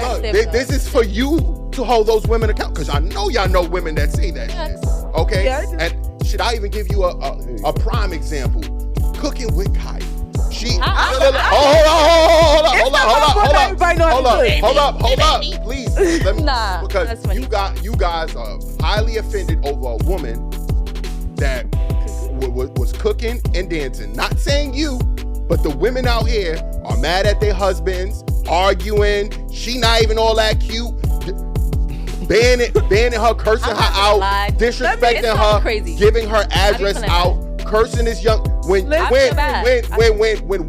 look. This is for you to hold those women accountable. Because I know y'all know women that say that shit. Okay? Yeah, and should I even give you a prime example? Cooking with Kai. Hold up. Please, let me, because you guys are highly offended over a woman that was cooking and dancing. Not saying you, but the women out here are mad at their husbands, arguing. She not even all that cute. Banning her, cursing her out, disrespecting her, crazy. Giving her address out. Cursing this young when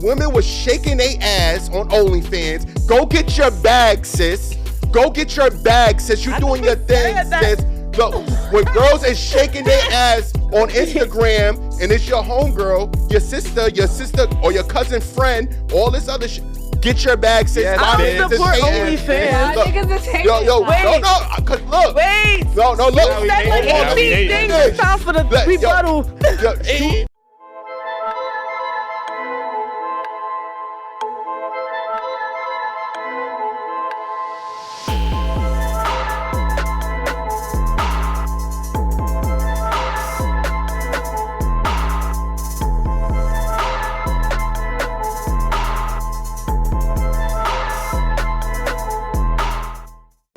women was shaking their ass on OnlyFans, go get your bag, sis. Go get your bag, sis. You doing your thing, sis. Look, when girls is shaking their ass on Instagram and it's your homegirl, your sister, or your cousin friend, all this other shit. Get your bag, sis. I don't support OnlyFans. Yo, wait. No, cause look. Wait. No, look. You said like 18 things. It's time for the rebuttal.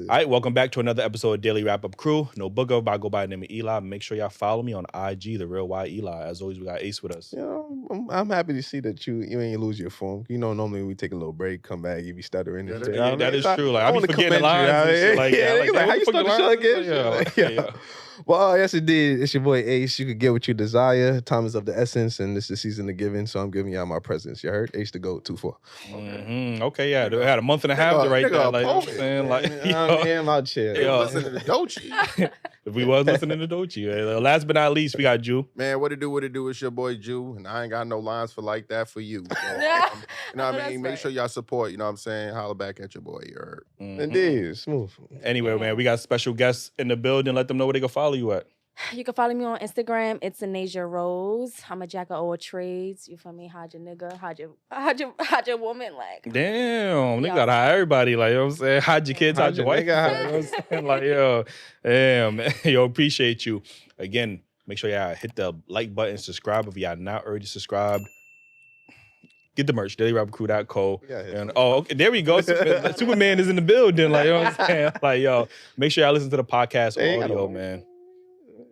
All right, welcome back to another episode of Daily Wrap Up Crew. No booger, but I go by the name of Eli. Make sure y'all follow me on IG, The Real Y Eli. As always, we got Ace with us. You know, I'm happy to see that you ain't lose your form. You know, normally we take a little break, come back, you be stuttering. Yeah, that is true. Like, I be forgetting lines and shit like that. Like, how you start the show again? Yeah. Well, yes, indeed. It's your boy Ace. You can get what you desire. Time is of the essence, and this is the season of giving, so I'm giving y'all my presents. You heard? Ace the GOAT, 2-4. Okay, yeah. They had a month and a half to write that. Like, you know what I'm saying? Like, I'm out here. Listening to Doechii. If we was listening to Doechii. Last but not least, we got Jew. Man, what it do? It's your boy Jew, and I ain't got no lines for like that for you. So, you know what I mean? Make sure y'all support, you know what I'm saying? Holla back at your boy, you heard. Indeed, smooth. Anyway, man, we got special guests in the building. Let them know where they can follow you at. You can follow me on Instagram. It's Anasia Rose. I'm a jack of all trades. You feel me? How'd your nigga? How'd your woman? Like, damn, they gotta hire everybody. Like, you know what I'm saying? How'd your kids? How'd your wife? You know what I'm saying? Like, yo, damn, man. Yo, appreciate you. Again, make sure y'all hit the like button, subscribe if y'all not already subscribed. Get the merch, Dailyrapupcrew.co. And okay, there we go. Superman is in the building. Like, you know what I'm saying? Like, yo, make sure y'all listen to the podcast audio, man.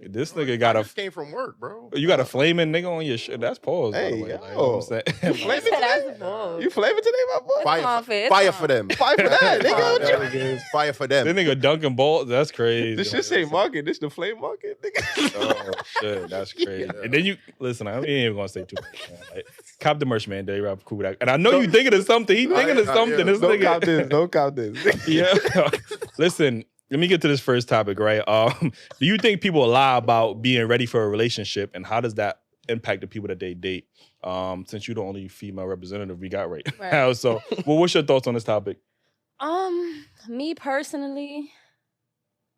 This nigga got I just came from work, bro. You got a flaming nigga on your shit. That's pause, by the way. Like, you know what I'm saying? You flaming today? You flaming today, my boy? Fire for them. Fire for that, nigga. Fire for them. That nigga dunking balls. That's crazy. This shit say market. This the flame market, nigga. Oh, shit. That's crazy. Yeah. And then you, listen, I ain't even gonna say too much, man. Like, cop the merch, man. Dailyrapupcrew. And I know you thinking of something. He thinking of something. Yeah. This don't nigga. Don't cop this. Yeah. Listen. Let me get to this first topic, right? Do you think people lie about being ready for a relationship, and how does that impact the people that they date? Since you're the only female representative we got right now. So, well, what's your thoughts on this topic? Me personally,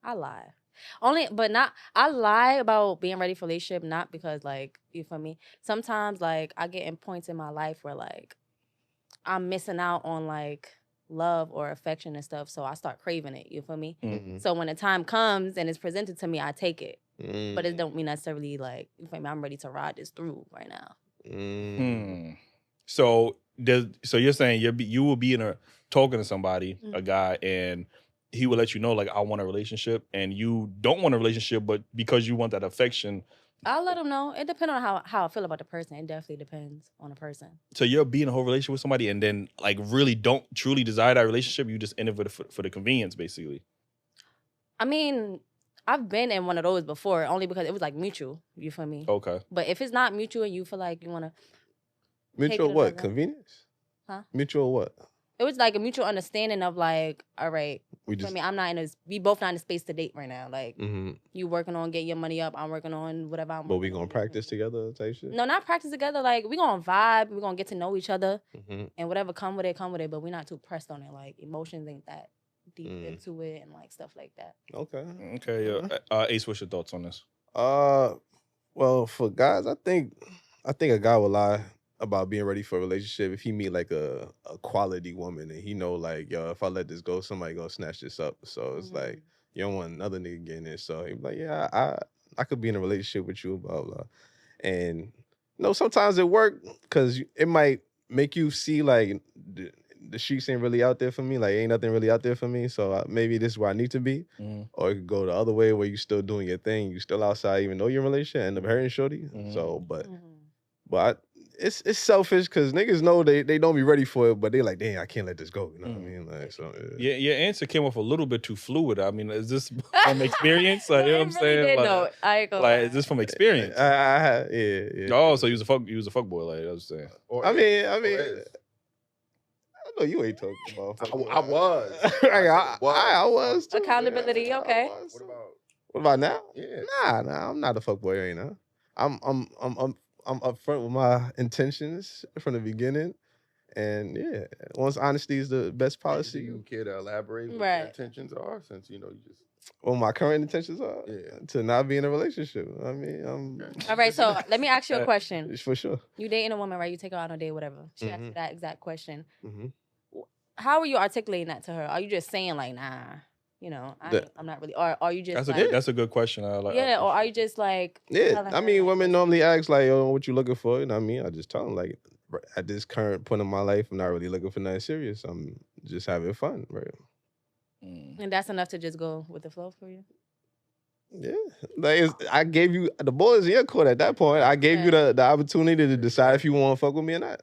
I lie. I lie about being ready for a relationship, not because, like, you feel me? Sometimes, like, I get in points in my life where, like, I'm missing out on, like, love or affection and stuff, so I start craving it, you feel me? Mm-hmm. So when the time comes and it's presented to me, I take it. But it don't mean necessarily, like, you feel me, I'm ready to ride this through right now. So you're saying you will be talking to somebody, a guy, and he will let you know, like, I want a relationship, and you don't want a relationship, but because you want that affection, I'll let them know. It depends on how I feel about the person. It definitely depends on the person. So you'll be in a whole relationship with somebody and then, like, really don't truly desire that relationship. You just end it for the convenience, basically. I mean, I've been in one of those before, only because it was, like, mutual. You feel me? Okay. But if it's not mutual and you feel like you want to... Mutual what? Convenience? Huh? Mutual what? It was like a mutual understanding of, like, all right, we both not in a space to date right now. Like, you working on getting your money up, I'm working on whatever I'm But we gonna practice together type shit? No, not practice together. Like, we gonna vibe, we gonna get to know each other, and whatever come with it, but we're not too pressed on it. Like, emotions ain't that deep into it and, like, stuff like that. Okay. Ace, what's your thoughts on this? Well, for guys, I think a guy will lie about being ready for a relationship, if he meet like a quality woman and he know like, yo, if I let this go, somebody gonna snatch this up. So it's like, you don't want another nigga getting in. So he be like, yeah, I could be in a relationship with you, blah, blah. And sometimes it work because it might make you see like the streets ain't really out there for me. Like ain't nothing really out there for me. So maybe this is where I need to be. Or it could go the other way where you still doing your thing. You still outside even though you're in a relationship, end up hurting shorty. So, but it's selfish because niggas know they don't be ready for it, but they like, damn, I can't let this go. You know what I mean? Like, so yeah, your answer came off a little bit too fluid. I mean, is this from experience? Like, you know what I'm saying? Like, I ain't gonna like, is this from experience? Yeah. Oh, so you was a fuck boy, like I was saying. I mean, I know you ain't talking about. I was. I was too. Accountability, okay. What about now? Yeah. Nah, I'm not a fuckboy right now. I'm upfront with my intentions from the beginning, and yeah, once honesty is the best policy. Do you care to elaborate what your intentions are? Since you just. Well, my current intentions are to not be in a relationship. I mean, all right. So let me ask you a question. For sure. You dating a woman, right? You take her out on a date, whatever. She asked you that exact question. How are you articulating that to her? Are you just saying like, nah? I'm not really. Or are you just that's a good question. I like. Yeah, or are you just like? Yeah, I mean, women normally ask like, "Oh, what you looking for?" You know what I mean? I just tell them like, at this current point in my life, I'm not really looking for nothing serious. I'm just having fun, right? And that's enough to just go with the flow for you. Yeah, like I gave you the ball is in your court at that point. I gave you the opportunity to decide if you want to fuck with me or not.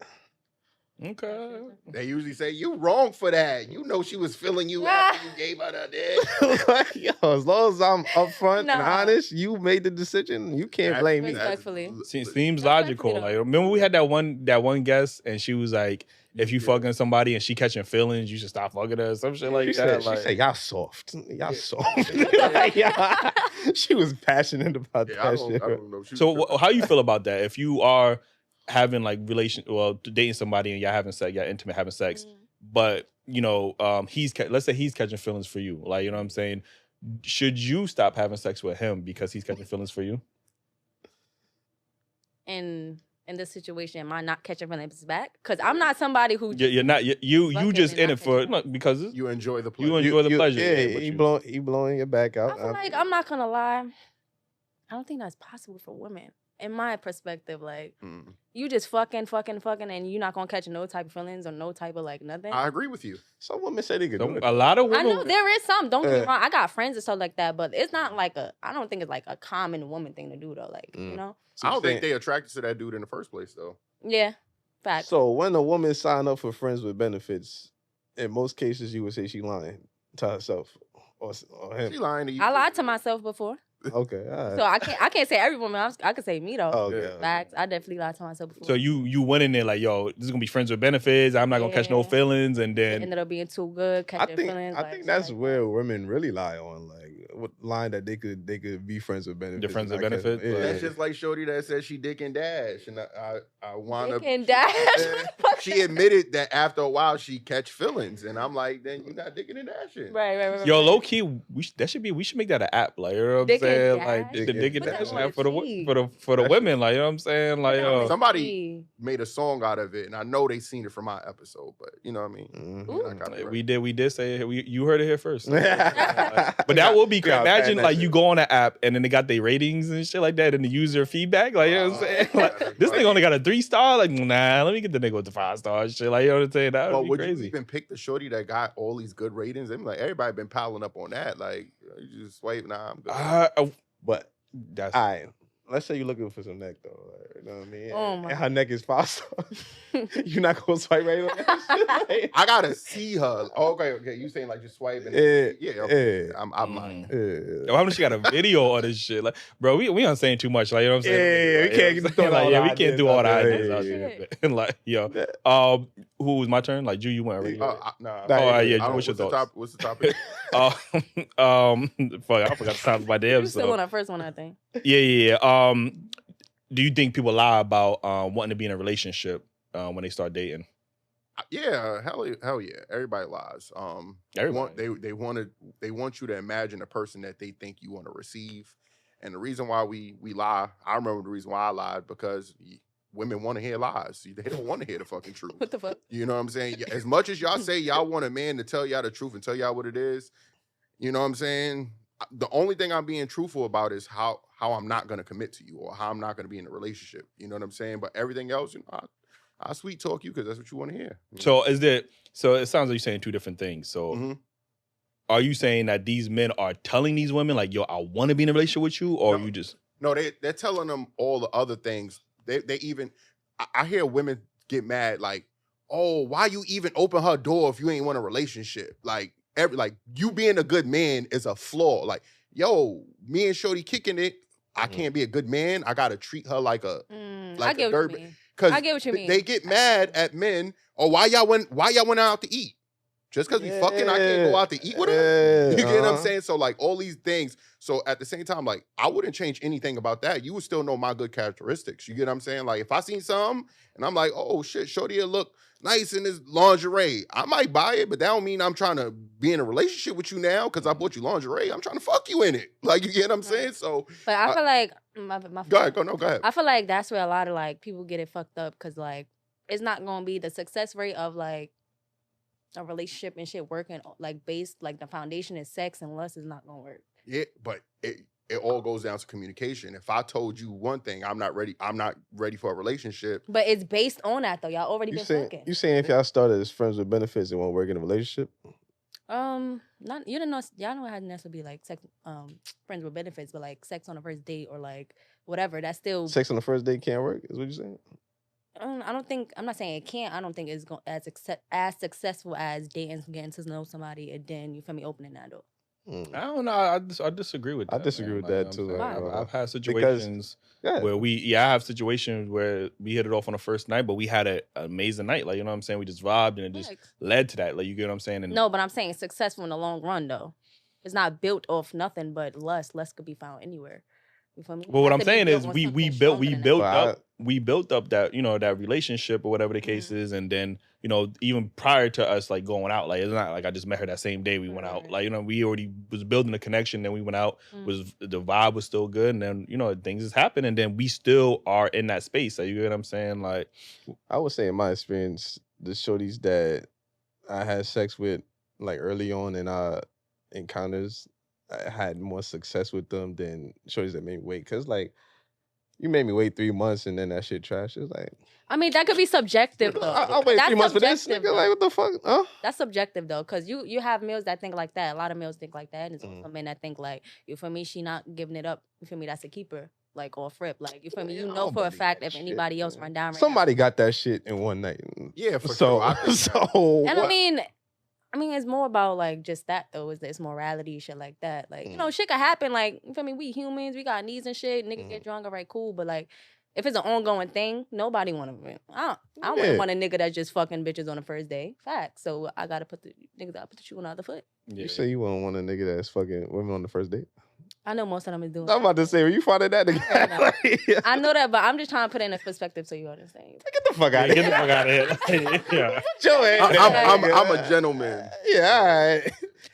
Okay. They usually say you wrong for that. You know she was feeling you after you gave her that dick. Yo, as long as I'm upfront and honest, you made the decision. You can't blame me. Respectfully. Seems logical. Like remember we had that one guest and she was like, if you fucking somebody and she catching feelings, you should stop fucking her. Some shit like that. She said, y'all soft. Y'all soft. She was passionate about that shit. I don't know. So how you feel about that? If you are having like dating somebody and y'all having sex, y'all intimate having sex, but let's say he's catching feelings for you. Like, you know what I'm saying? Should you stop having sex with him because he's catching feelings for you? In this situation, am I not catching feelings back? Because I'm not somebody who you're not you just in it for because you enjoy the pleasure. You enjoy the pleasure. Yeah, he blowing your back out. I feel like I'm not gonna lie. I don't think that's possible for women. In my perspective, like you just fucking, and you're not gonna catch no type of feelings or no type of like nothing. I agree with you. Some women say they could do it. A lot of women. I know there is some. Don't get me wrong. I got friends and stuff like that, but it's not like I don't think it's like a common woman thing to do though. Like you know. I don't think they attracted to that dude in the first place though. Yeah, fact. So when a woman sign up for friends with benefits, in most cases you would say she lying to herself or him. She lying to you. I lied to myself before. Okay, all right. So I can't say every woman. I can say me though. Okay. Facts. I definitely lied to myself before. So you went in there like, yo, this is gonna be friends with benefits. I'm not gonna catch no feelings, and then ended up being too good. Catching feelings. I think that's where women really lie on, like what line that they could be friends with benefits. They're friends with benefits. Yeah. That's just like Shorty that said she dick and dash, and I wanna dick and dash. She admitted that after a while she catch feelings, and I'm like, then you're not dicking and dashing. Right. Yo, low key, we should make that an app, like, you know what I'm saying, like the dick and dash app for the women, like, you know what I'm saying, like somebody made a song out of it, and I know they seen it from my episode, but you know what I mean. We did say it. You heard it here first. But that will be crazy. Imagine like you go on an app and then they got their ratings and shit like that and the user feedback, like, you know what I'm saying, like, this thing only got a 3-star, like, nah, let me get the nigga with the 5-star shit, like, you know what I'm saying, that would be crazy. You even pick the shorty that got all these good ratings? I'm like, everybody been piling up on that, like, you just swipe, nah, I'm good. But that's all right. Let's say you're looking for some neck though, like, you know what I mean? Oh my. And her neck is 5-star. You're not gonna swipe right on that shit. Like, I gotta see her. Oh, okay. You saying like just swipe and okay. I'm lying. Yo, how much she got a video of this shit? Like, bro, we not saying too much. Like, you know what I'm saying? We can't we can't do all the ideas out there. And like, yo, who was my turn? Like, Jew, you went already. Nah. What's your thoughts? What's the topic? Fuck, I forgot the topic of my damn. You still on that first one, I think. Yeah. Do you think people lie about wanting to be in a relationship when they start dating? Yeah, hell yeah. Everybody lies. They want you to imagine a person that they think you want to receive. And the reason why we lie, I remember the reason why I lied, because women want to hear lies. They don't want to hear the fucking truth. What the fuck? You know what I'm saying? As much as y'all say y'all want a man to tell y'all the truth and tell y'all what it is, you know what I'm saying? The only thing I'm being truthful about is how I'm not going to commit to you or how I'm not going to be in a relationship. You know what I'm saying? But everything else, you know, I'll sweet talk you because that's what you want to hear. So so it sounds like you're saying two different things. So are you saying that these men are telling these women like, yo, I want to be in a relationship with you, or you just... No, they're telling them all the other things. They even, I hear women get mad like, oh, why you even open her door if you ain't want a relationship? Like, you being a good man is a flaw. Like, yo, me and Shorty kicking it. I can't be a good man. I gotta treat her like a I get what you mean. Because I get what you mean. They get mad at men. Or why y'all went out to eat? Just because we fucking, I can't go out to eat with her. You get what I'm saying? So like all these things. So at the same time, like I wouldn't change anything about that. You would still know my good characteristics. You get what I'm saying? Like if I seen something and I'm like, oh shit, Shorty look nice in this lingerie, I might buy it, but that don't mean I'm trying to be in a relationship with you now because I bought you lingerie. I'm trying to fuck you in it. Like you get what I'm saying? So, but I feel like go ahead. I feel like that's where a lot of like people get it fucked up because like it's not gonna be the success rate of like a relationship and shit working like based like the foundation is sex and lust is not gonna work. Yeah, but it all goes down to communication. If I told you one thing, I'm not ready for a relationship. But it's based on that though. Y'all already been fucking. You saying if y'all started as friends with benefits, it won't work in a relationship? Not you don't know. Y'all know it hasn't necessarily be like sex, friends with benefits, but like sex on the first date or like whatever. That's still sex on the first date can't work. Is what you're saying? I don't think. I'm not saying it can't. I don't think it's as successful as dating, getting to know somebody, and then you feel me opening that door. I don't know. I disagree with that. I disagree with that too. I've had situations where I have situations where we hit it off on the first night, but we had an amazing night. Like, you know what I'm saying? We just vibed and it just led to that. Like, you get what I'm saying? And no, but I'm saying successful in the long run though. It's not built off nothing but lust. Lust could be found anywhere. You feel me? Well, what I'm saying is we built up that, you know, that relationship or whatever the case is, and then, you know, even prior to us like going out, like it's not like I just met her that same day we went out. Like, you know, we already was building a connection, then we went out, the vibe was still good, and then, you know, things has happened, and then we still are in that space. Like, you get what I'm saying? Like, I would say in my experience, the shorties that I had sex with like early on in our encounters, I had more success with them than shorties that made me wait. Cause like, you made me wait 3 months and then that shit trash. It's like, I mean, that could be subjective though. I'll wait 3 months for this nigga. Like, what the fuck? Huh? That's subjective though, cause you have males that think like that. A lot of males think like that, and there's also men that think like, you feel me? She not giving it up. You feel me? That's a keeper. Like off rip. Like you feel me? You know for a fact if anybody else run down. Somebody got that shit in one night. Yeah, for sure. And I mean, it's more about like just that though. Is this morality shit like that? Like you know, shit could happen. Like you feel me? We humans, we got needs and shit. Niggas get drunk, alright, cool. But like, if it's an ongoing thing, nobody want to. I don't want a nigga that just fucking bitches on the first day. Fact. So I gotta put the shoe on the other foot. You say you wouldn't want a nigga that's fucking women on the first date? I know most of them is doing. I'm about to say, when you find that nigga. I know that, but I'm just trying to put it in a perspective so you understand. Get the fuck out of here. Get the fuck out of here. Yeah. I'm a gentleman. Yeah, all right.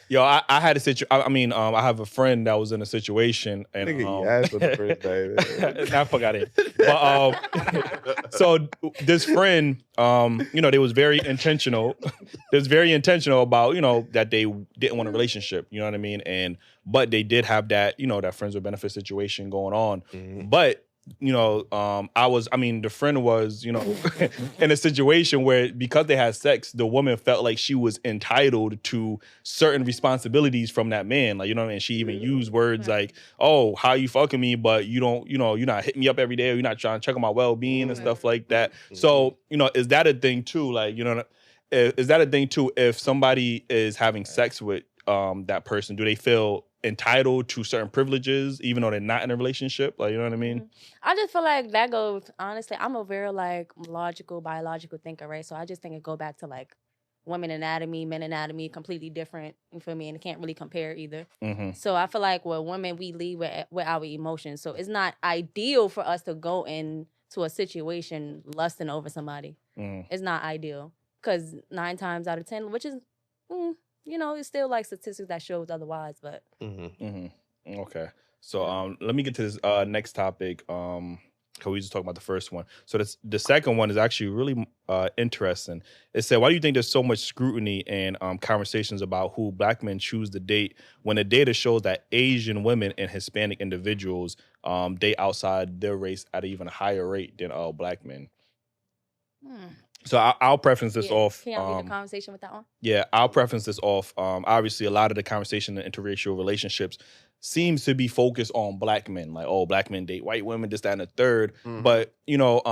Yo, I had a situation. I mean, I have a friend that was in a situation, and asked for the first day. I forgot it. But so this friend, you know, they was very intentional. They was very intentional about, you know, that they didn't want a relationship. You know what I mean? But they did have that, you know, that friends with benefits situation going on. But you know, the friend was, you know, in a situation where because they had sex, the woman felt like she was entitled to certain responsibilities from that man. Like, you know what I mean? She even used words like, oh, how you fucking me, but you don't, you know, you're not hitting me up every day, or you're not trying to check on my well-being and stuff like that. So, you know, is that a thing too? Like, you know, is that a thing too if somebody is having sex with that person? Do they feel entitled to certain privileges even though they're not in a relationship? Like, you know what I mean? I just feel like that goes, honestly, I'm a very like logical, biological thinker, right? So I just think it go back to like women anatomy, men anatomy, completely different, you feel me? And it can't really compare either. So I feel like with women, we lead with our emotions. So it's not ideal for us to go into a situation lusting over somebody. It's not ideal because 9 times out of 10, which is, you know, it's still like statistics that shows otherwise, but. Okay. So let me get to this next topic. We just talked about the first one. So the second one is actually really interesting. It said, why do you think there's so much scrutiny and conversations about who Black men choose to date when the data shows that Asian women and Hispanic individuals date outside their race at an even higher rate than Black men? So I'll preference this off. Can y'all lead the conversation with that one? Yeah, I'll preference this off. Obviously, a lot of the conversation in interracial relationships seems to be focused on Black men, like, oh, Black men date white women, this, that, and the third. But, you know,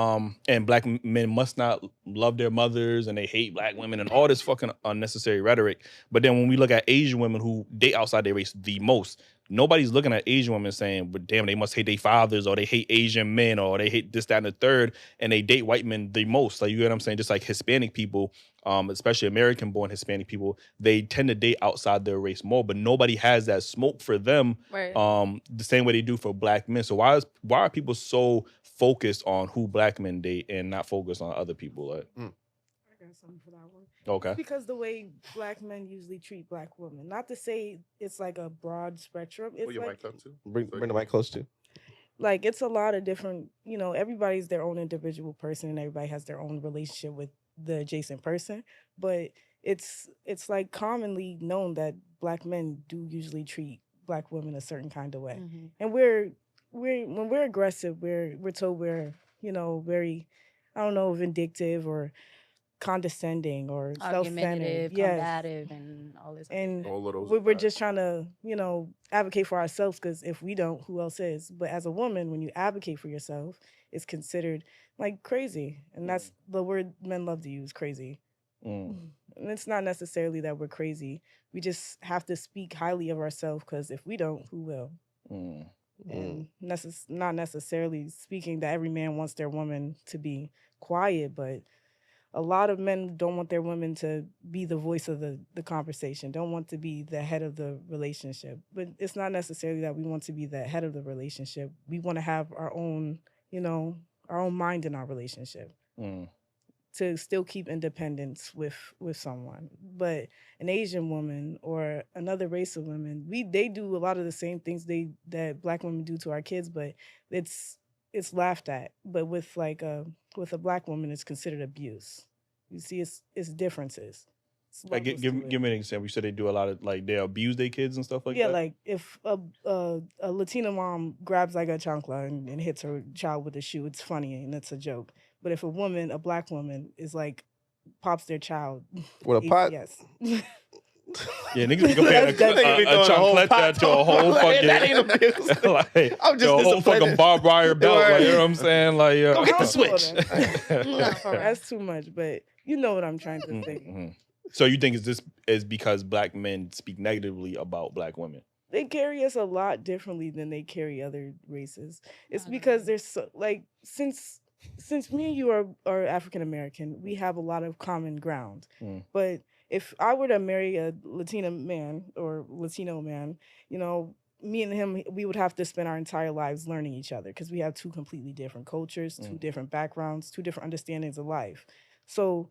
and Black men must not love their mothers and they hate Black women and all this fucking unnecessary rhetoric. But then when we look at Asian women who date outside their race the most, nobody's looking at Asian women saying, but damn, they must hate their fathers or they hate Asian men or they hate this, that, and the third, and they date white men the most. Like, you get what I'm saying? Just like Hispanic people, especially American-born Hispanic people, they tend to date outside their race more, but nobody has that smoke for them the same way they do for Black men. So why are people so focused on who Black men date and not focused on other people? Like, I got something for that one. Okay. It's because the way Black men usually treat Black women. Not to say it's like a broad spectrum. It's Pull your like, mic up too. Bring the mic close to. like, it's a lot of different, you know, everybody's their own individual person and everybody has their own relationship with the adjacent person. But it's like commonly known that Black men do usually treat Black women a certain kind of way. And when we're aggressive, we're told we're, you know, very, I don't know, vindictive or condescending or self-centered, combative, and all this. And All of those we're just trying to, you know, advocate for ourselves, because if we don't, who else is? But as a woman, when you advocate for yourself, it's considered like crazy, and that's the word men love to use, crazy. And it's not necessarily that we're crazy. We just have to speak highly of ourselves, because if we don't, who will? And not necessarily speaking that every man wants their woman to be quiet, but a lot of men don't want their women to be the voice of the conversation, don't want to be the head of the relationship. But it's not necessarily that we want to be the head of the relationship. We want to have our own, you know, our own mind in our relationship to still keep independence with someone. But an Asian woman or another race of women, they do a lot of the same things that Black women do to our kids, but it's laughed at. But with a Black woman, it's considered abuse. You see, it's differences. Like, give me an example. You said they do a lot of, like, they abuse their kids and stuff like that? Yeah, like if a Latina mom grabs like a chancla and hits her child with a shoe, it's funny and it's a joke. But if a Black woman is like, pops their child with a pot? Yes. Yeah, niggas be comparing a chancleta to a whole fucking, that ain't abuse. like, I'm just a whole fucking barbed wire belt. Like, you know what I'm saying? Like, go get the switch. That's too much, but you know what I'm trying to say. So you think is because Black men speak negatively about Black women? They carry us a lot differently than they carry other races. It's because there's so, like, since me and you are African American, we have a lot of common ground. But if I were to marry a Latina man or Latino man, you know, me and him, we would have to spend our entire lives learning each other, because we have two completely different cultures, two different backgrounds, two different understandings of life. So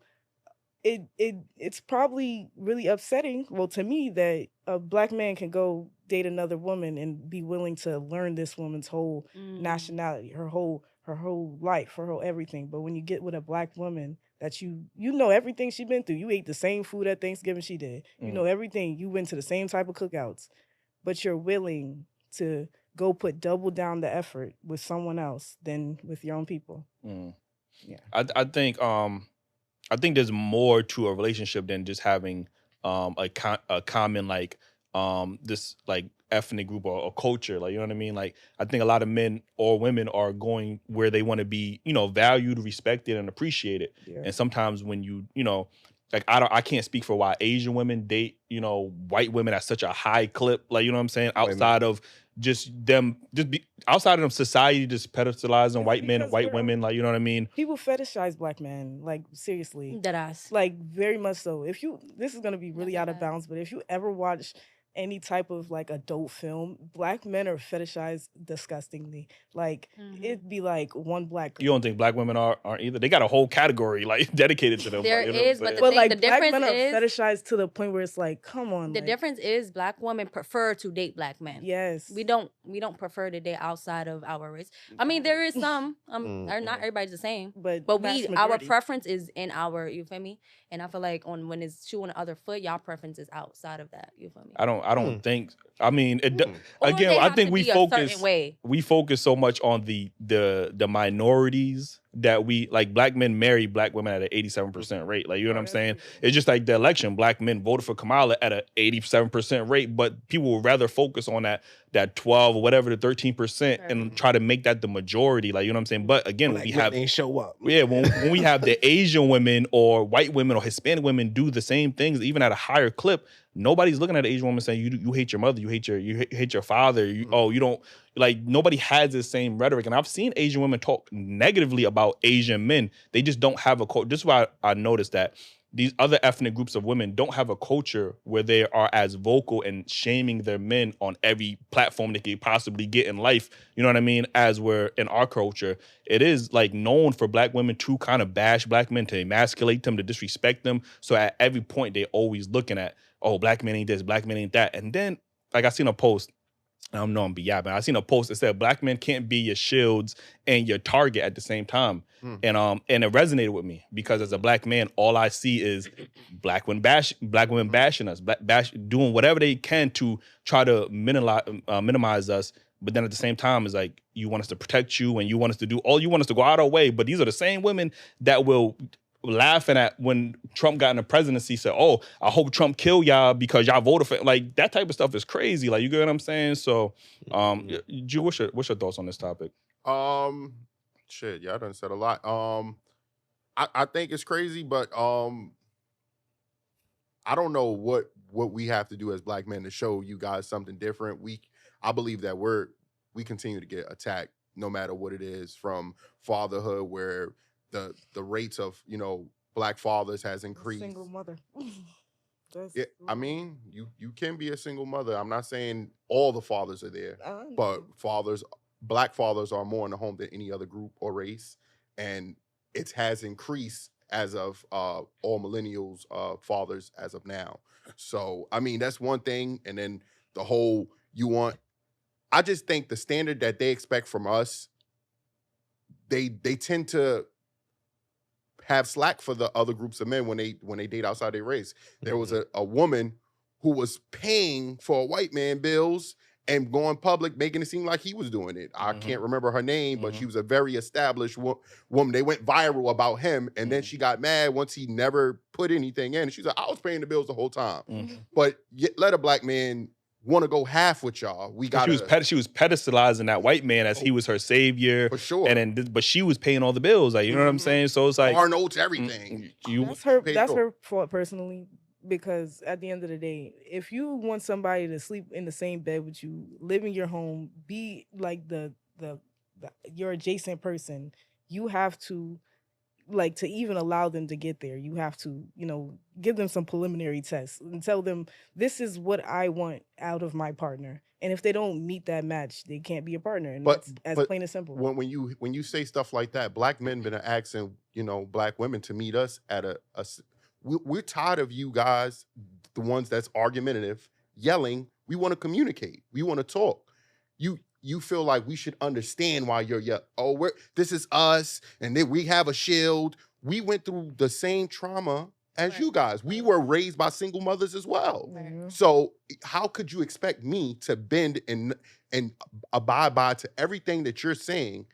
it's probably really upsetting, well, to me, that a Black man can go date another woman and be willing to learn this woman's whole nationality, her whole life, her whole everything. But when you get with a Black woman that you know everything she's been through, you ate the same food at Thanksgiving she did, you know everything, you went to the same type of cookouts, but you're willing to go put double down the effort with someone else than with your own people. Yeah, I think there's more to a relationship than just having a common, like, this, like, ethnic group or culture. Like, you know what I mean? Like, I think a lot of men or women are going where they want to be, you know, valued, respected, and appreciated. Yeah. And sometimes when you know, like, I can't speak for why Asian women date, you know, white women at such a high clip. Like, you know what I'm saying? Outside of society just pedestalizing white men and white women, like, you know what I mean? People fetishize Black men, like, seriously. Deadass. Like, very much so. This is gonna be really out of bounds, but if you ever watch any type of like adult film, black men are fetishized disgustingly. Like it'd be like one black girl. You don't think black women aren't either? They got a whole category like dedicated to them. There like, is, but But like the black difference men are is fetishized to the point where it's like, come on. The like, difference is black women prefer to date black men. Yes. We don't prefer to date outside of our race. I mean, there is some, or not everybody's the same. But our preference is in our, you feel me? And I feel like when it's shoe on the other foot, y'all preference is outside of that. You feel me? I don't think. I mean, again, I think we focus so much on the minorities that we like. Black men marry black women at an 87% rate. Like, you know what I'm saying? It's just like the election. Black men voted for Kamala at an 87% rate, but people would rather focus on that 12 or whatever, the 13%, and try to make that the majority. Like, you know what I'm saying? But again, when we have show up. Yeah, when we have the Asian women or white women or Hispanic women do the same things, even at a higher clip, nobody's looking at an Asian woman saying you hate your mother, you hate your father. You don't, like, nobody has the same rhetoric. And I've seen Asian women talk negatively about Asian men. They just don't have a culture. This is why I noticed that these other ethnic groups of women don't have a culture where they are as vocal and shaming their men on every platform they could possibly get in life. You know what I mean? As we're in our culture, it is like known for black women to kind of bash black men, to emasculate them, to disrespect them. So at every point, they always looking at, oh, black men ain't this, black men ain't that. And then, like, I seen a post, I don't know I'm yapping. I seen a post that said black men can't be your shields and your target at the same time. And it resonated with me because as a black man, all I see is black women bashing us, doing whatever they can to try to minimize us. But then at the same time, it's like, you want us to protect you and you want us to do all, you want us to go out our way. But these are the same women that will laughing at when Trump got in the presidency, said, oh, I hope Trump kill y'all because y'all voted for, like, that type of stuff is crazy. Like, you get what I'm saying? So, Jew, what's your thoughts on this topic? Shit, y'all done said a lot. I think it's crazy, but I don't know what we have to do as black men to show you guys something different. I believe that we continue to get attacked no matter what it is, from fatherhood, where the rates of, black fathers has increased. Single mother. Yeah, I mean, you can be a single mother. I'm not saying all the fathers are there, but black fathers are more in the home than any other group or race, and it has increased as of all millennials fathers as of now. So, I mean, that's one thing. And then the whole I just think the standard that they expect from us, they tend to have slack for the other groups of men when they date outside their race. There was a woman who was paying for a white man bills and going public, making it seem like he was doing it. I can't remember her name, but she was a very established woman. They went viral about him, and then she got mad once he never put anything in. She's like, I was paying the bills the whole time. But let a black man want to go half with y'all. She was pedestalizing that white man as he was her savior, for sure. And then, but she was paying all the bills, like, you know what I'm saying. So it's like car notes, everything. That's her fault personally, because at the end of the day, if you want somebody to sleep in the same bed with you, live in your home, be like your adjacent person, you have to, like, to even allow them to get there, you have to, give them some preliminary tests and tell them, this is what I want out of my partner. And if they don't meet that match, they can't be a partner. And that's as plain and simple. When you say stuff like that, black men been asking, black women to meet us at we're tired of you guys, the ones that's argumentative, yelling. We want to communicate. We want to talk. You feel like we should understand why you're this is us, and then we have a shield. We went through the same trauma as you guys. We were raised by single mothers as well. So how could you expect me to bend and abide by to everything that you're saying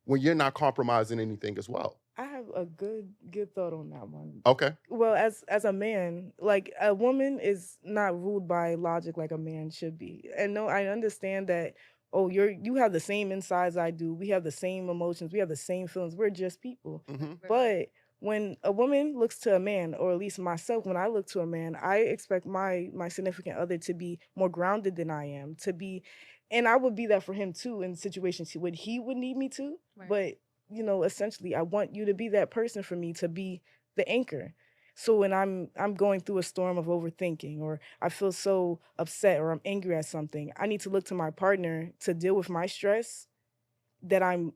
when you're not compromising anything as well? I have a good thought on that one. Okay. Well, as a man, like, a woman is not ruled by logic like a man should be. And no, I understand that, you have the same insides I do. We have the same emotions. We have the same feelings. We're just people. But when a woman looks to a man, or at least myself, when I look to a man, I expect my significant other to be more grounded than I am, and I would be that for him too in situations he would need me to. Right. But essentially, I want you to be that person for me, to be the anchor. So when I'm going through a storm of overthinking, or I feel so upset, or I'm angry at something, I need to look to my partner to deal with my stress that I'm,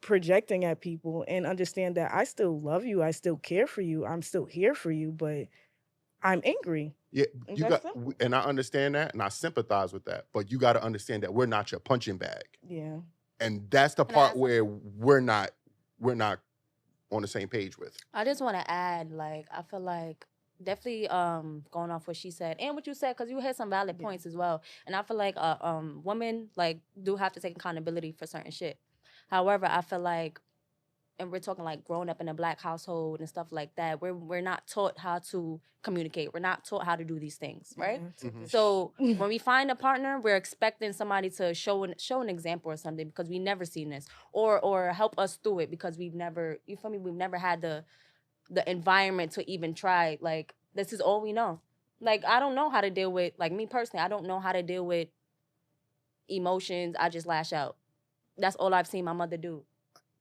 projecting at people, and understand that I still love you, I still care for you, I'm still here for you, but I'm angry. Yeah, And you that's got, simple. and I understand that, and I sympathize with that. But you got to understand that we're not your punching bag, Yeah. and that's the Can I part add where we're not on the same page with. I just want to add, like, I feel like definitely going off what she said and what you said, because you had some valid points as well. And I feel like women like do have to take accountability for certain shit. However, I feel like, and we're talking like growing up in a Black household and stuff like that, we're not taught how to communicate. We're not taught how to do these things, right? So when we find a partner, we're expecting somebody to show an example or something, because we never seen this, or help us through it, because we've never, you feel me? We've never had the environment to even try. Like, this is all we know. Like, I don't know how to deal with, like, me personally, I don't know how to deal with emotions. I just lash out. That's all I've seen my mother do.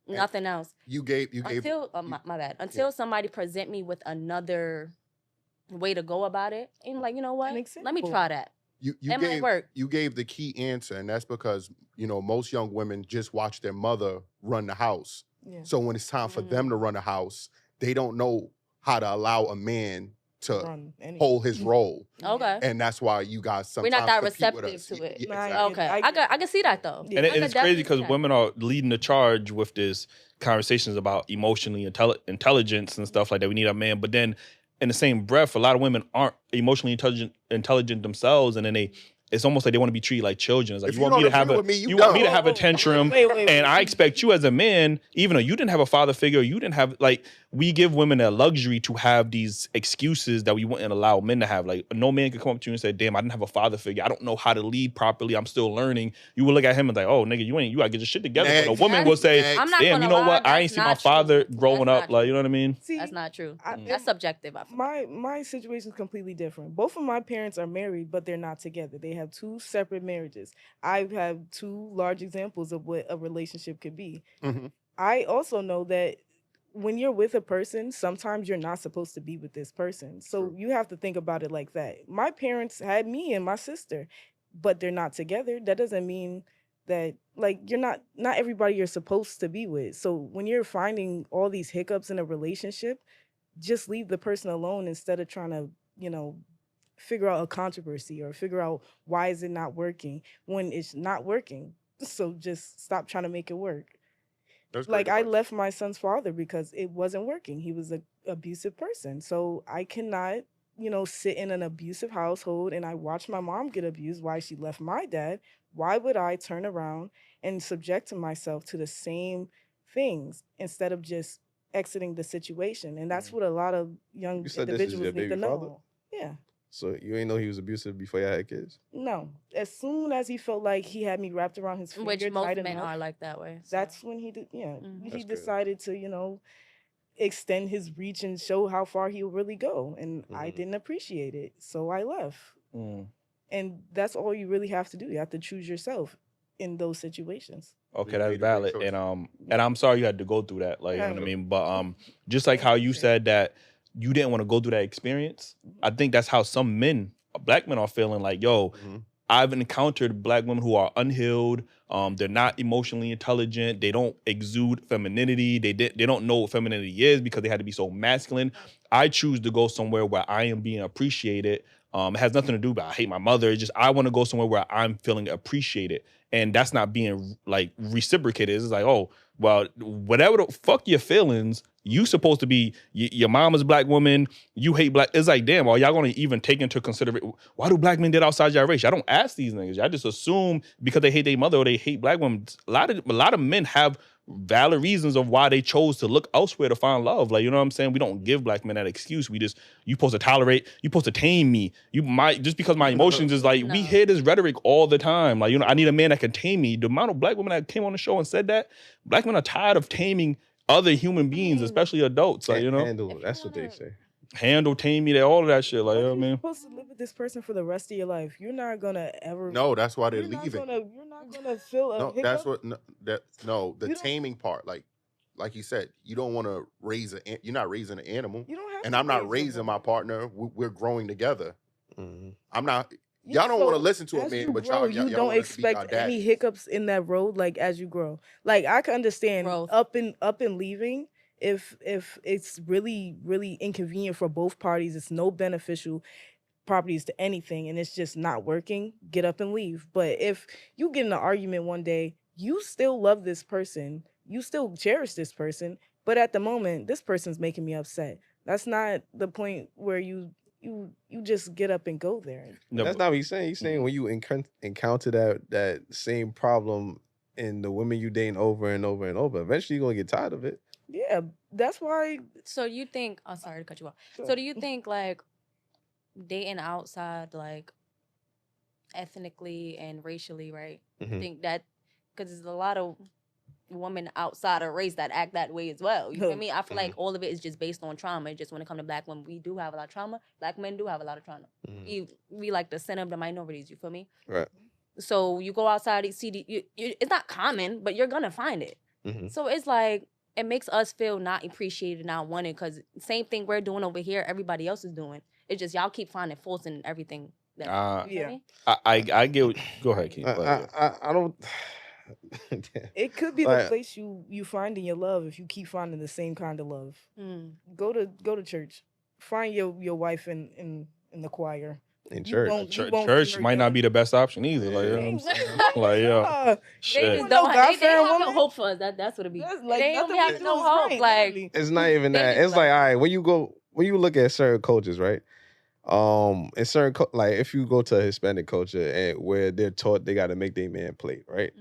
Nothing else. You gave Until my bad. Until somebody present me with another way to go about it, and like, you know what? Let me try that. Might work. You gave the key answer, and that's because most young women just watch their mother run the house. Yeah. So when it's time for them to run a house, they don't know how to allow a man to hold his role. Okay. And that's why you guys sometimes we're not that compete with receptive us. to it. Yeah, exactly. Okay. I can see that though. And it's crazy because women are leading the charge with this conversations about emotionally intelligence and stuff like that. We need a man, but then in the same breath, a lot of women aren't emotionally intelligent themselves, and then it's almost like they want to be treated like children. It's like, you want me to have a tantrum, and I expect you as a man, even though you didn't have a father figure, you didn't have, like, we give women a luxury to have these excuses that we wouldn't allow men to have. Like, no man could come up to you and say, damn, I didn't have a father figure. I don't know how to lead properly. I'm still learning. You would look at him and like, oh, nigga, you gotta get your shit together. But a woman will say, damn, you know what? I ain't seen my father growing up. Like, you know what I mean? See, that's not true. That's subjective. My situation is completely different. Both of my parents are married, but they're not together. They have two separate marriages. I have two large examples of what a relationship could be. Mm-hmm. I also know that when you're with a person, sometimes you're not supposed to be with this person. So you have to think about it like that. My parents had me and my sister, but they're not together. That doesn't mean that, like, you're not everybody you're supposed to be with. So when you're finding all these hiccups in a relationship, just leave the person alone instead of trying to, figure out a controversy or figure out why is it not working when it's not working. So just stop trying to make it work. Like, I left my son's father because it wasn't working. He was an abusive person. So I cannot, sit in an abusive household and I watched my mom get abused while she left my dad. Why would I turn around and subject myself to the same things instead of just exiting the situation? And that's what a lot of young individuals need to know. Father? Yeah. So you ain't know he was abusive before you had kids? No. As soon as he felt like he had me wrapped around his finger, which most men are like that way. So. That's when he did. Yeah, he decided to, extend his reach and show how far he'll really go, and I didn't appreciate it, so I left. And that's all you really have to do. You have to choose yourself in those situations. Okay, that's valid, and I'm sorry you had to go through that. Like, you know what I mean, but just like how you said that you didn't want to go through that experience. I think that's how some men, Black men, are feeling like, yo, I've encountered Black women who are unhealed. They're not emotionally intelligent. They don't exude femininity. They don't know what femininity is because they had to be so masculine. I choose to go somewhere where I am being appreciated. It has nothing to do with I hate my mother. It's just I want to go somewhere where I'm feeling appreciated. And that's not being, like, reciprocated. It's like, oh, well, whatever the fuck your feelings, you supposed to be, your mom is a Black woman, you hate Black. It's like, damn, are y'all going to even take into consideration, why do Black men get outside your race? I don't ask these niggas. I just assume because they hate their mother or they hate Black women. A lot of men have valid reasons of why they chose to look elsewhere to find love. Like, you know what I'm saying? We don't give Black men that excuse. You supposed to tolerate, you supposed to tame me. Just because my emotions is like, we hear this rhetoric all the time. Like, I need a man that can tame me. The amount of Black women that came on the show and said that, Black men are tired of taming other human beings, especially adults. Like, handle, that's what they say. Handle, tame me, all of that shit. Like, you know what I mean? You're supposed to live with this person for the rest of your life. You're not gonna ever. No, that's why they're leaving. You're not gonna feel a hiccup. That's what. The taming part. Like, like he said, you don't want to you're not raising an animal. You don't have And to I'm not raise raising them. my partner. We're growing together. Mhm. I'm not. Yeah, Y'all don't want to so listen to a as man, you but grow, y'all you don't don't want to speak our expect any daddies. hiccups in that road. Like as you grow, like I can understand Growth. up and leaving if it's really inconvenient for both parties. It's no beneficial properties to anything, and it's just not working. Get up and leave. But if you get in an argument one day, you still love this person, you still cherish this person, but at the moment, this person's making me upset. That's not the point where you just get up and go there. No, That's but- not what he's saying. He's saying when you encounter that same problem in the women you dating over and over and over, eventually you're gonna get tired of it. Yeah, that's why. So you think? Oh, sorry to cut you off. Sure. So do you think like dating outside, like ethnically and racially, right? Mhm. I think that because there's a lot of women outside of race that act that way as well. You feel me? I feel like all of it is just based on trauma. Just when it comes to black women, we do have a lot of trauma. Black men do have a lot of trauma. We like the center of the minorities. You feel me? Right. So you go outside, you see, it's not common, but you're gonna find it. Mhm. So it's like it makes us feel not appreciated, not wanted, because same thing we're doing over here, everybody else is doing. It's just y'all keep finding faults in everything. That, Yeah. I get. Go ahead, Keith. I don't. It could be Like- the place you find in your love if you keep finding the same kind of love. Mm. Go to church. Find your wife in the choir. in You church. won't- you won't Church see her might not yelling. be the best option either. Like, you know what I'm saying? Like, yo, They shit. They want just no don't. They God-fearing have no woman? hope for us. That's what it be. That's They like ain't nothing be we having do no is hope. right, Like literally. It's not even They that. just It's like, like- all right, when you look at certain cultures, right? In certain like if you go to a Hispanic culture and where they're taught they got to make their man plate, right?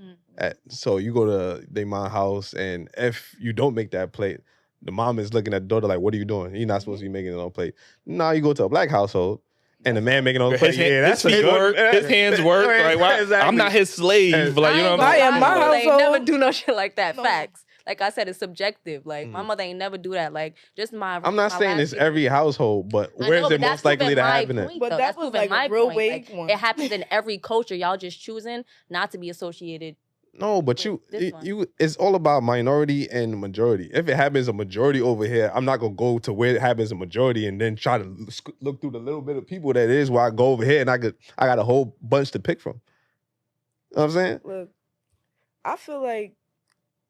So you go to their mom house, and if you don't make that plate, the mom is looking at the daughter like, "What are you doing? You're not supposed to be making it on plate." Now you go to a black household, and the man making it on plate. Yeah, that's his feet a good work. His hands work. Right? Why? Exactly. I'm not his slave. Like, you know what I'm I saying? am my mother ain't household. never do no shit like that. No. Facts. Like I said, it's subjective. Like my mother ain't never do that. Like just my. I'm not my saying last it's people- every household, but I where's know, it but that's most likely proving to my happen? point, But though. that That's was proving like a my real point. vague Like, one. it happens in every culture. Y'all just choosing not to be associated. No, but this one. you it's all about minority and majority. If it happens a majority over here, I'm not gonna go to where it happens a majority and then try to look through the little bit of people that is where I go over here and I got a whole bunch to pick from. You know what I'm saying? Look, I feel like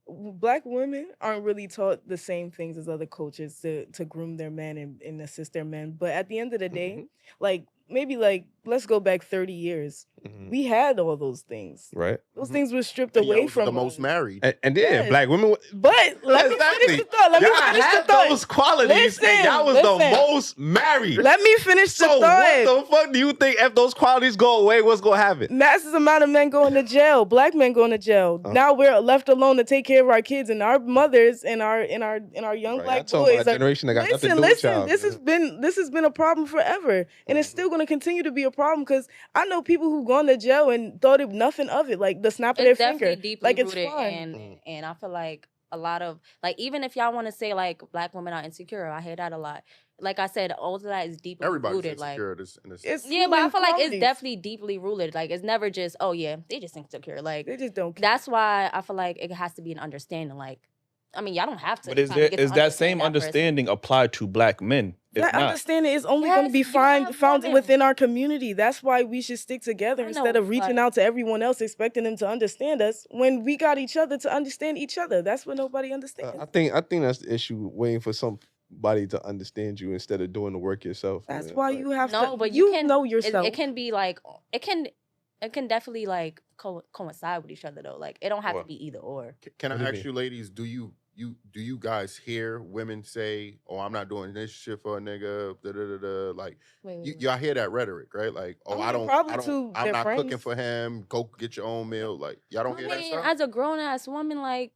black women aren't really taught the same things as other cultures to groom their men and assist their men. But at the end of the day, like maybe like let's go back 30 years. We had all those things. Right. Those things were stripped And y'all away was from the us. most married. And then Yes. black women. But let me finish the thought. Let me Y'all finish had the thought. those qualities, and y'all was the most married. Let me finish the So thought. what the fuck do you think if those qualities go away? What's gonna happen? Massive amount of men going to jail. Black men going to jail. Now we're left alone to take care of our kids and our mothers and our young Right, black y'all talking boys. about a generation that got nothing to do with Listen. y'all, This has been a problem forever, and it's still going to continue to be a problem because I know people who've gone to jail and thought it nothing of it, like the snap of It's their definitely finger, deeply like it's rooted, fine. and I feel like a lot of like even if y'all want to say like black women are insecure, I hear that a lot. Like I said, all of that is deeply Everybody's rooted. Like insecure. In this. It's yeah, but I human feel like it's qualities. definitely deeply rooted. Like it's never just oh yeah, they just insecure. Like They just don't care. that's why I feel like it has to be an understanding. Like I mean, y'all don't have to. But is try to there get to is that same understand that person. understanding applied to black men? It's That not. understanding is only Yes, going to be you have found women. within our community. That's why we should stick together I instead know, of reaching but- out to everyone else, expecting them to understand us when we got each other to understand each other. That's what nobody understands. I think that's the issue. Waiting for somebody to understand you instead of doing the work yourself. That's man. why Like, you have No, to. but You can know it- yourself. It can be like it can definitely like coincide with each other though. Like it don't have to What? be either or. Can What do I you ask you, ladies? Do you guys hear women say, "Oh, I'm not doing this shit for a nigga"? Da, da, da, da. Like y'all hear that rhetoric, right? Like, "Oh, I mean, probably to I'm their not cooking friends. for him. Go get your own meal." Like y'all don't hear I that mean, stuff. as a grown ass woman, like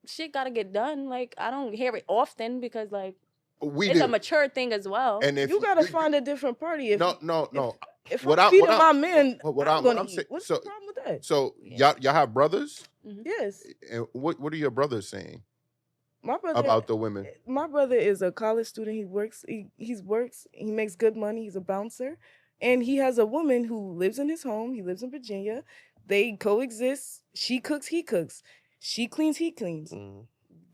shit gotta get done. Like I don't hear it often because like We it's do. a mature thing as well. And if You gotta find a different party. If no. If What I'm I- feeding what my I- men, what I'm I'm gonna saying- eat. What's so- the problem with that? So Yeah. y'all have brothers, Yes, and what are your brothers saying my brother. about the women? My brother is a college student. He works. He makes good money. He's a bouncer, and he has a woman who lives in his home. He lives in Virginia. They coexist. She cooks. He cooks. She cleans. He cleans. mm.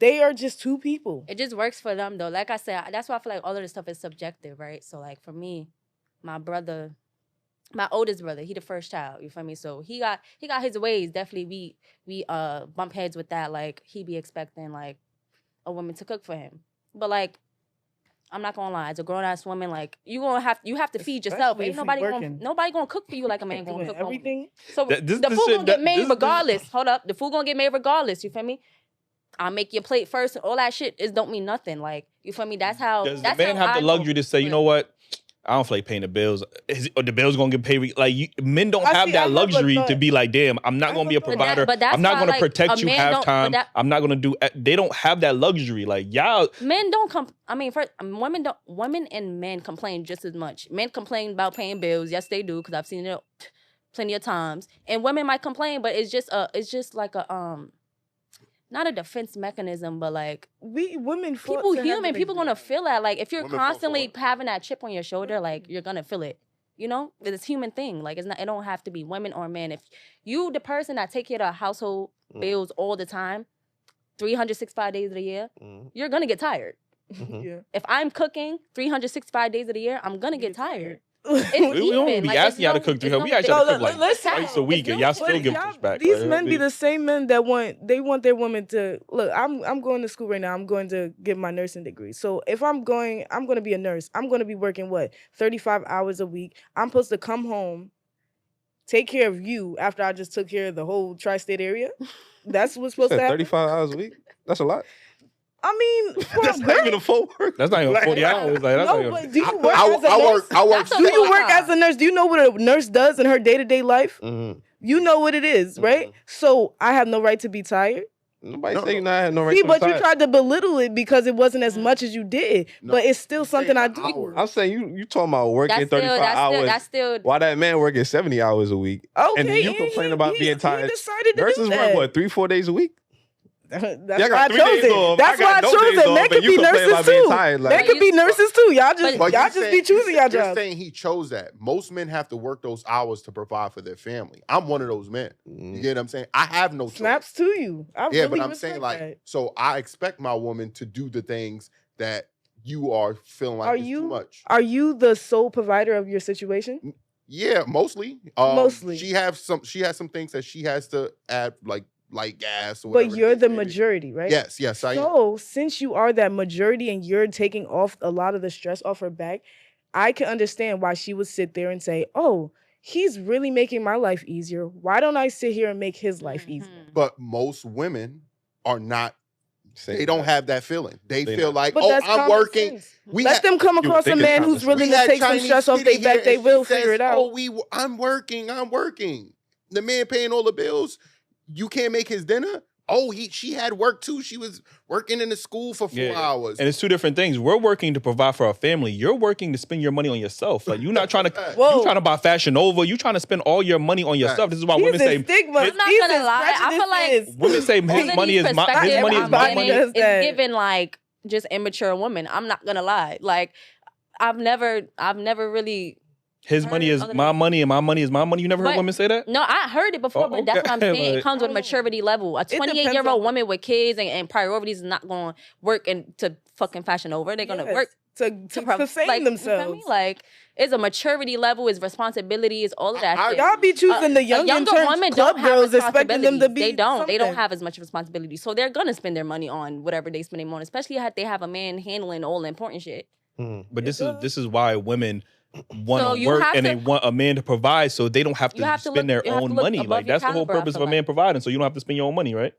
They are just two people. It just works for them though. Like I said, that's why I feel like all of this stuff is subjective, right? So like for me, my oldest brother, he the first child, you feel me? So he got his ways. Definitely we bump heads with that. Like he be expecting like a woman to cook for him. But like I'm not gonna lie, as a grown ass woman, like you have to feed yourself. Ain't nobody gonna cook for you like a man gonna cook everything. So the food gonna get made regardless. Hold up, the food gonna get made regardless. You feel me? I'll make your plate first. All that shit don't mean nothing. Like you feel me? That's how. Does the man have the luxury to say, you know what? I don't feel like paying the bills. The bills gonna get paid. Like men don't have that luxury to be like, damn, I'm not gonna be a provider. I'm not gonna protect you half time. I'm not gonna do. They don't have that luxury. Like y'all, men don't women and men complain just as much. Men complain about paying bills. Yes, they do, because I've seen it plenty of times. And women might complain, but it's just like a not a defense mechanism, but like people human, people gonna feel that. Like if you're constantly having that chip on your shoulder, like you're gonna feel it. You know, it's a human thing. Like it don't have to be women or men. If you the person that take care of household bills all the time, 365 days of the year, you're gonna get tired. Yeah. If I'm cooking 365 days of the year, I'm gonna get tired. We don't be asking y'all to cook 300. We ask y'all to cook like twice a week, and y'all still give pushback. These men be the same men that want their women to look. I'm going to school right now. I'm going to get my nursing degree. So if I'm going to be a nurse. I'm going to be working 35 hours a week. I'm supposed to come home, take care of you after I just took care of the whole tri-state area. That's what's supposed to happen. 35 hours a week. That's a lot. I mean, that's not even a full work. That's not even 40 hours. Like, that's no, but do you work as a nurse? I work. Do you work as a nurse? Do you know what a nurse does in her day-to-day life? Mm-hmm. You know what it is, right? So I have no right to be tired. Nobody say you have no right to be tired. tired. You tried to belittle it because it wasn't as much as you did. But it's still something I do. I'm saying you talking about working 35 hours. That's still while that man working 70 hours a week. Okay, and then you complain about being tired. Nurses work 3-4 days a week? That's why I chose it. That's why I chose it. Men could be nurses too. Men could be nurses too. Y'all just be choosing y'all jobs. You're saying he chose that. Most men have to work those hours to provide for their family. I'm one of those men. You get what I'm saying? I have no choice. Snaps to you. But I'm saying like, so I expect my woman to do the things that you are feeling like is too much. Are you the sole provider of your situation? Yeah, mostly. Mostly. She has some things that she has to add, like gas or whatever. But you're the majority, right? Yes, I am. So since you are that majority and you're taking off a lot of the stress off her back, I can understand why she would sit there and say, oh, he's really making my life easier. Why don't I sit here and make his life easier? But most women are not. They don't have that feeling. They feel like, I'm working. Let them come across a man who's willing to take some stress off their back. They will figure it out. I'm working. The man paying all the bills. You can't make his dinner? She had work too. She was working in the school for 4 hours. And it's two different things. We're working to provide for our family. You're working to spend your money on yourself. Like you're not trying to you're trying to buy Fashion Nova. You're trying to spend all your money on yourself. This is why women say stigma. I'm not gonna lie. I feel like women say his money is my money. It's given like just immature women. I'm not gonna lie. Like I've never really his money is my money and my money is my money. You never heard women say that? No, I heard it before, but that's what I'm saying. It comes with maturity level. A 28-year-old woman with kids and priorities is not going to work to fucking Fashion Over. They're going to work to sustain themselves. You know like, it's a maturity level, it's responsibility, it's all of that shit. Y'all be choosing the younger women club girls, expecting them to be They don't have as much responsibility. So they're going to spend their money on whatever they spend their money, especially if they have a man handling all the important shit. But this is why women want to work and they want a man to provide so they don't have to spend their own money. Like that's the whole purpose of a man providing, so you don't have to spend your own money, right?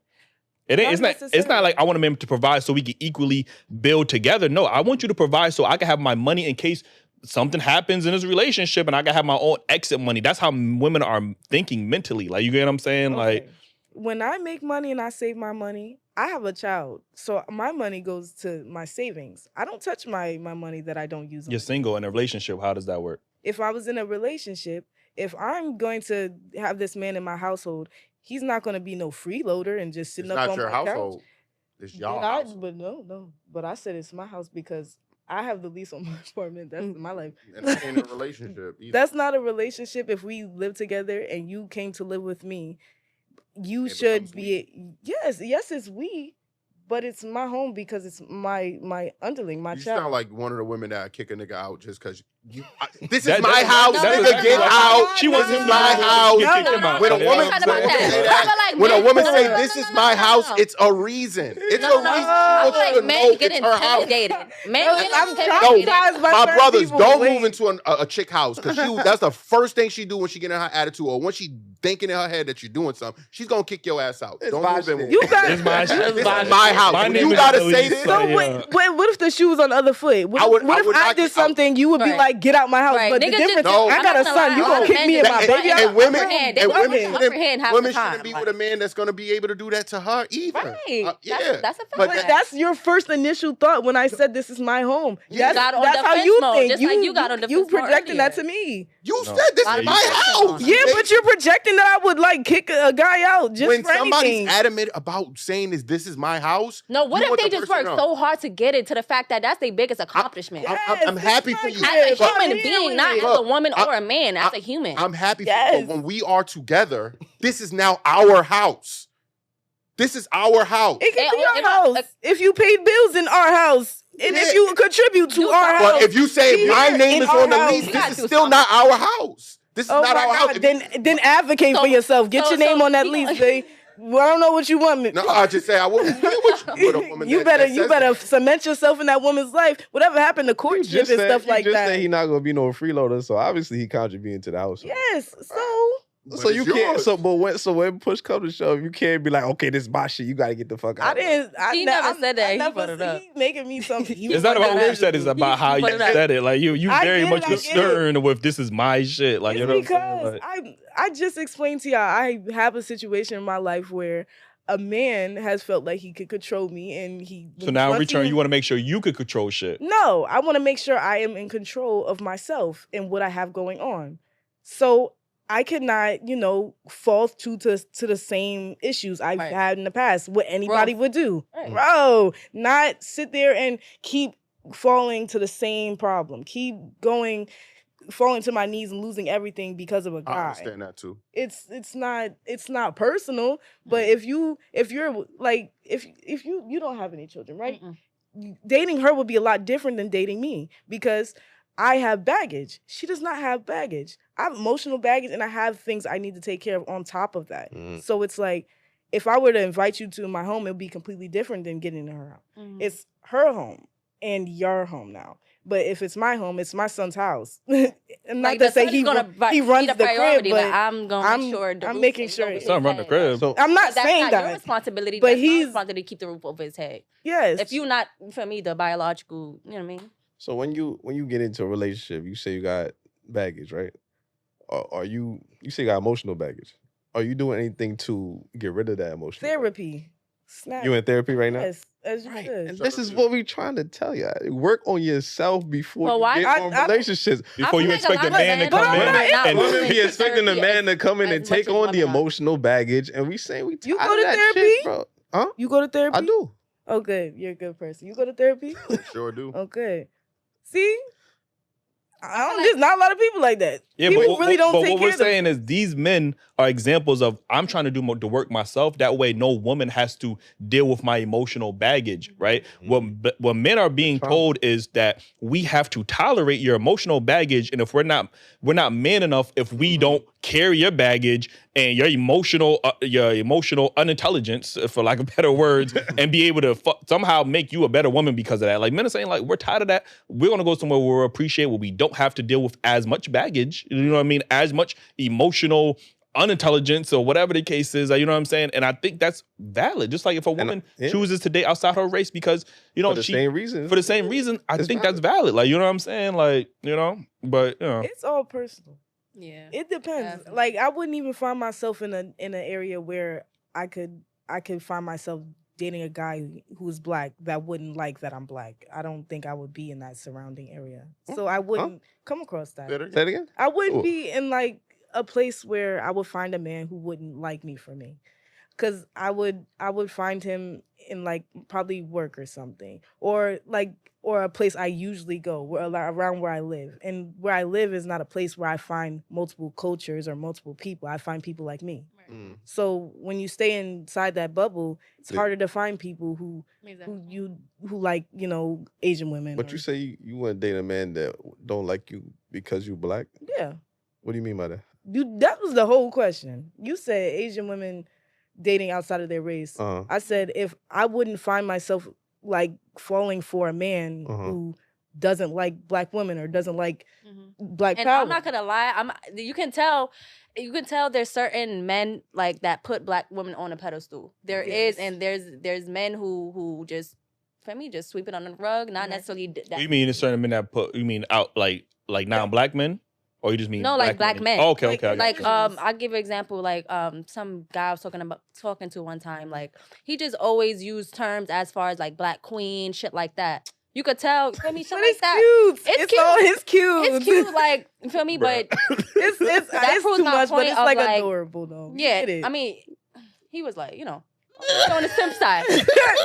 It's not like I want a man to provide so we can equally build together. No, I want you to provide so I can have my money in case something happens in this relationship and I can have my own exit money. That's how women are thinking mentally. Like, you get what I'm saying? Okay. Like, when I make money and I save my money, I have a child. So my money goes to my savings. I don't touch my money that I don't use. You're single in a relationship. How does that work? If I was in a relationship, if I'm going to have this man in my household, he's not going to be no freeloader and just sitting up on my couch. It's not your household. It's y'all house. But no. But I said it's my house because I have the lease on my apartment. That's my life. And that ain't a relationship either. That's not a relationship. If we live together and you came to live with me, you should be. Yes, it's we. But it's my home because it's my underling, my You child. sound like one of the women that kick a nigga out just because this That- is my that- house, that- nigga, get out. She wants This is him my to house. kick him out. When a You know woman what I'm say saying? that, when a woman say this is my house, it's a reason. It's a reason. I She feel like wants you to men know get it's her house. intimidated. Men No, get I'm intimidated. traumatized by My certain brothers, people. don't Wait. move into a chick house because that's the first thing she do when she get in her attitude or when she thinking in her head that you're doing something. She's gonna kick your ass out. It's Don't my move in. shit. You got This is my shit. This is my house. My When name you is gotta Elise, say this. So like, what if the shoe was on the other foot? What, I would- what I if would I not did get- something? You would be Right. like, get out my house. Right. But the Niggas difference, just- No. I got I'm a not son. gonna You lie. gonna kick me and my And- baby out? And women, Upper hand. They and go women, upper hand half women the time. shouldn't be with a man that's gonna be able to do that to her either. Right. Yeah, That's a fact. But But that's your first initial thought when I said this is my home. Yeah. That's, Got on that's how defense you mode, think. just like you got on you defense mode projecting that to earlier. me. you No. said this Lot is of my people house. say Yeah, but you're projecting that I would like kick a guy out just when for somebody's anything. adamant about saying this is my house. No, what you if want they the just person work to know. so hard to get it to the fact that that's their biggest accomplishment? I'm happy for you. As a But- human being, not as a Look, woman I- or a man, as a human. I'm happy for Yes. you, but when we are together, this is now our house. This is our house. It can be And- our house. If you paid bills in our house, and Yeah. if you contribute to Do our something. house. But if you say here my name in is our on the house- lease, You this gotta is do still something. not our house. This is Oh not my our house. God, then advocate So- for yourself. Get so- your name so on that you- lease, babe. Well, I don't know what you want me. No, I just say I wouldn't deal with a woman. You that better says that. cement yourself in that woman's life. Whatever happened to You courtship just and said, stuff like you just that. said he not gonna be no freeloader, so obviously he contributing to the house. Yes. So But So it's you can't. yours. So when push comes to shove, you can't be like, okay, this is my shit. You gotta get the fuck out. He never said that. He put it up. He's making me something. It's not about what you said. It's about how you Put it up. said it. Like you I very get it, much I get it. concerned with this is my shit. Like you know It's what I'm because saying? Like, I just explained to y'all I have a situation in my life where a man has felt like he could control me, and he. so now in once return, he- you want to make sure you could control shit. No, I want to make sure I am in control of myself and what I have going on. So I cannot, fall to the same issues I've Right. had in the past. What anybody Growth. would do, Right. bro. Not sit there and keep falling to the same problem. Keep falling to my knees and losing everything because of a I guy. understand that too. It's not personal. But if you don't have any children, right? Mm-mm. Dating her would be a lot different than dating me because I have baggage. She does not have baggage. I have emotional baggage and I have things I need to take care of on top of that. Mm. So it's like, if I were to invite you to my home, it would be completely different than getting to her house. Mhm. It's her home and your home now. But if it's my home, it's my son's house. And not Like, to the say son he is gonna he be runs the the crib, priority. but Like, I'm gonna make sure the I'm roof making is sure. over his Son run the head. crib. So I'm not But that's saying not your that. responsibility. But That's my he's- responsibility to keep the roof over his head. Yes. If you not, for me, the biological, you know what I mean? So when you get into a relationship, you say you got baggage, right? Or you say you got emotional baggage. Are you doing anything to get rid of that emotional baggage? Therapy. Snap. You in therapy right now? Yes, as you Right. should. And this is what we trying to tell you. Work on yourself before Well, why- you get on I- relationships. Before you feel like expect a a lot of man to men come don't in wanna- and Women be Therapy expecting a as- man to come in as and much take as on the women are. emotional baggage, and we saying we You tired go of to that therapy? shit, bro. Huh? You go to therapy? I do. Oh, good. You're a good person. You go to therapy? Sure do. Oh, good. See? There's not a lot of people like that. Yeah, People really don't but take what care we're of them. saying is these men are examples of I'm trying to do the work myself. That way, no woman has to deal with my emotional baggage, right? What men are being told is that we have to tolerate your emotional baggage, and if we're not man enough if we don't carry your baggage and your emotional unintelligence, for lack of better words, and be able to somehow make you a better woman because of that. Like men are saying, like we're tired of that. We're gonna go somewhere where we appreciate where we don't have to deal with as much baggage. You know what I mean? As much emotional unintelligence or whatever the case is. You know what I'm saying? And I think that's valid. Just like if a woman yeah. chooses to date outside her race because For the same reason. for the same reason, I It's think that's valid. Like you know what I'm saying? Like but It's all personal. Yeah. It depends. Definitely. Like I wouldn't even find myself in an area where I could find myself dating a guy who's black that wouldn't like that I'm black. I don't think I would be in that surrounding area. So I wouldn't come across that. Say it again. Say it again. I wouldn't Cool. be in like a place where I would find a man who wouldn't like me for me. because I would find him in like probably work or something, or a place I usually go, around where I live. And where I live is not a place where I find multiple cultures or multiple people. I find people like me. Mm. So when you stay inside that bubble, it's harder to find people who like, you know, Asian women. But you say you want to date a man that don't like you because you black? Yeah. What do you mean by that? That was the whole question. You said Asian women dating outside of their race. I said if I wouldn't find myself like falling for a man who doesn't like black women or doesn't like black and power. I'm not gonna lie. You can tell there's certain men like that put black women on a pedestal. There is, and there's men who just, for me, just sweep it under the rug. Not necessarily. You mean there's certain men that put? You mean out like non-black men? Or you just mean black men? Oh, okay. Like I'll give you an example. Like some guy I was talking to one time. Like he just always used terms as far as like black queen, shit like that. You could tell. You feel me? Shit like that. Cute. It's cute. It's cute. It's cute. Like you feel me? But it's proves too my much, but point it's of, like like, adorable though. Yeah. I mean, he was like, you know, on the simp side.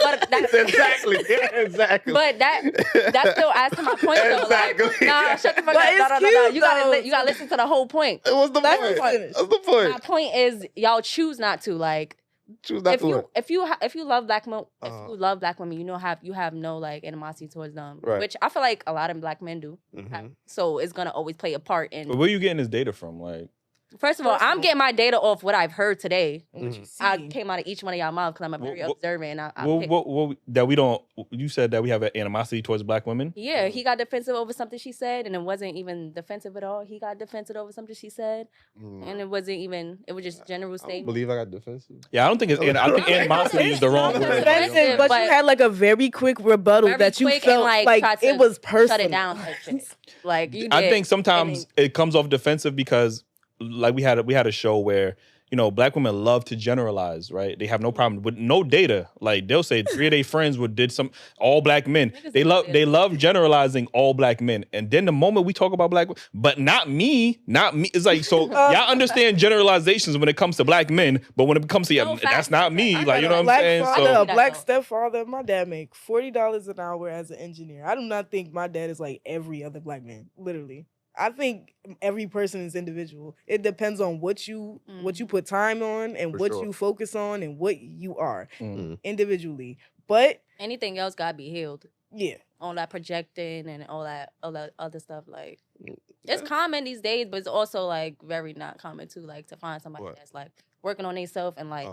But exactly. But that still adds to my point though. Exactly. Like, nah, shut the fuck up. No. You gotta listen to the whole point. What's the point? What's the point? My point is y'all choose not to like. Choose not to. If you love black men, if you love black women, you have no like animosity towards them, right. Which I feel like a lot of black men do. So it's gonna always play a part in. But where are you getting this data from? Like, first of all, I'm getting my data off what I've heard today. I Mm-hmm. came out of each one of y'all mouths because I'm a very observant. That we don't. You said that we have an animosity towards black women. Yeah, he got defensive over something she said, and it wasn't even defensive at all. He got defensive over something she said, and it wasn't even. It was just general I statement. believe I got defensive. Yeah, I don't think it's. I think animosity is the wrong word. Defensive, but you had like a very quick rebuttal that you felt and, like it was personal. Shut it down, type shit. Like you did. I think sometimes it comes off defensive because, like we had a show where, you know, black women love to generalize, right? They have no problem with no data. Like they'll say 3 of their friends did some all black men. They love generalizing all black men. And then the moment we talk about black, but not me. It's like, so y'all understand generalizations when it comes to black men, but when it comes to that's not me. Like, you know what I'm saying? I got a black stepfather. My dad make $40 an hour as an engineer. I do not think my dad is like every other black man. Literally. I think every person is individual. It depends on what you put time on and what you focus on and what you are individually. But anything else gotta be healed. Yeah. All that projecting and all that other stuff. Like it's common these days, but it's also like very not common too. Like to find somebody that's like working on themselves and like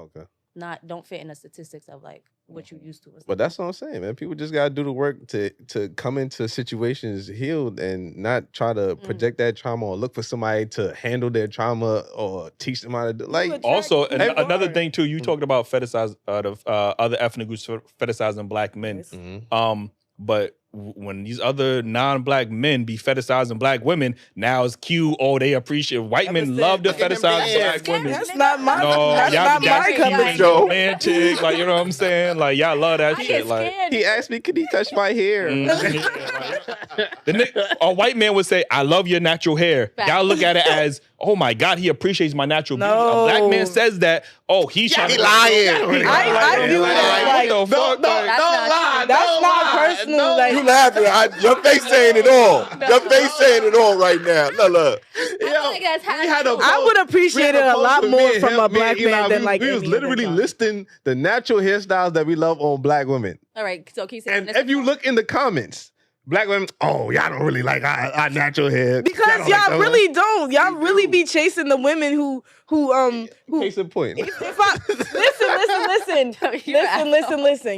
don't fit in the statistics of like what you used to. But that's what I'm saying, man. People just gotta do the work to come into situations healed and not try to project that trauma or look for somebody to handle their trauma or teach them how to do. Like also another thing too, you talked about other ethnic groups fetishizing black men. But when these other non-black men be fetishizing black women, now it's cute. Oh, they appreciate white men love to fetishize black women. That's not my. No, that's not my cup of Joe. Romantic, like, you know what I'm saying? Like, y'all love that shit. Like, he asked me, could he touch my hair? A white man would say, "I love your natural hair." Y'all look at it as, "Oh my God, he appreciates my natural beauty." A black man says that, "Oh, he's trying to lying." I do that. What the fuck? Don't lie. That's not personal. Like, You laughing? Your face saying it all. Your face saying it all right now. Look. I would appreciate it a lot more from a black man than like we was literally listing the natural hairstyles that we love on black women. All right, so keep saying. And if you look in the comments, black women, y'all don't really like our natural hair because y'all really don't. Y'all really be chasing the women who Case in point. Listen.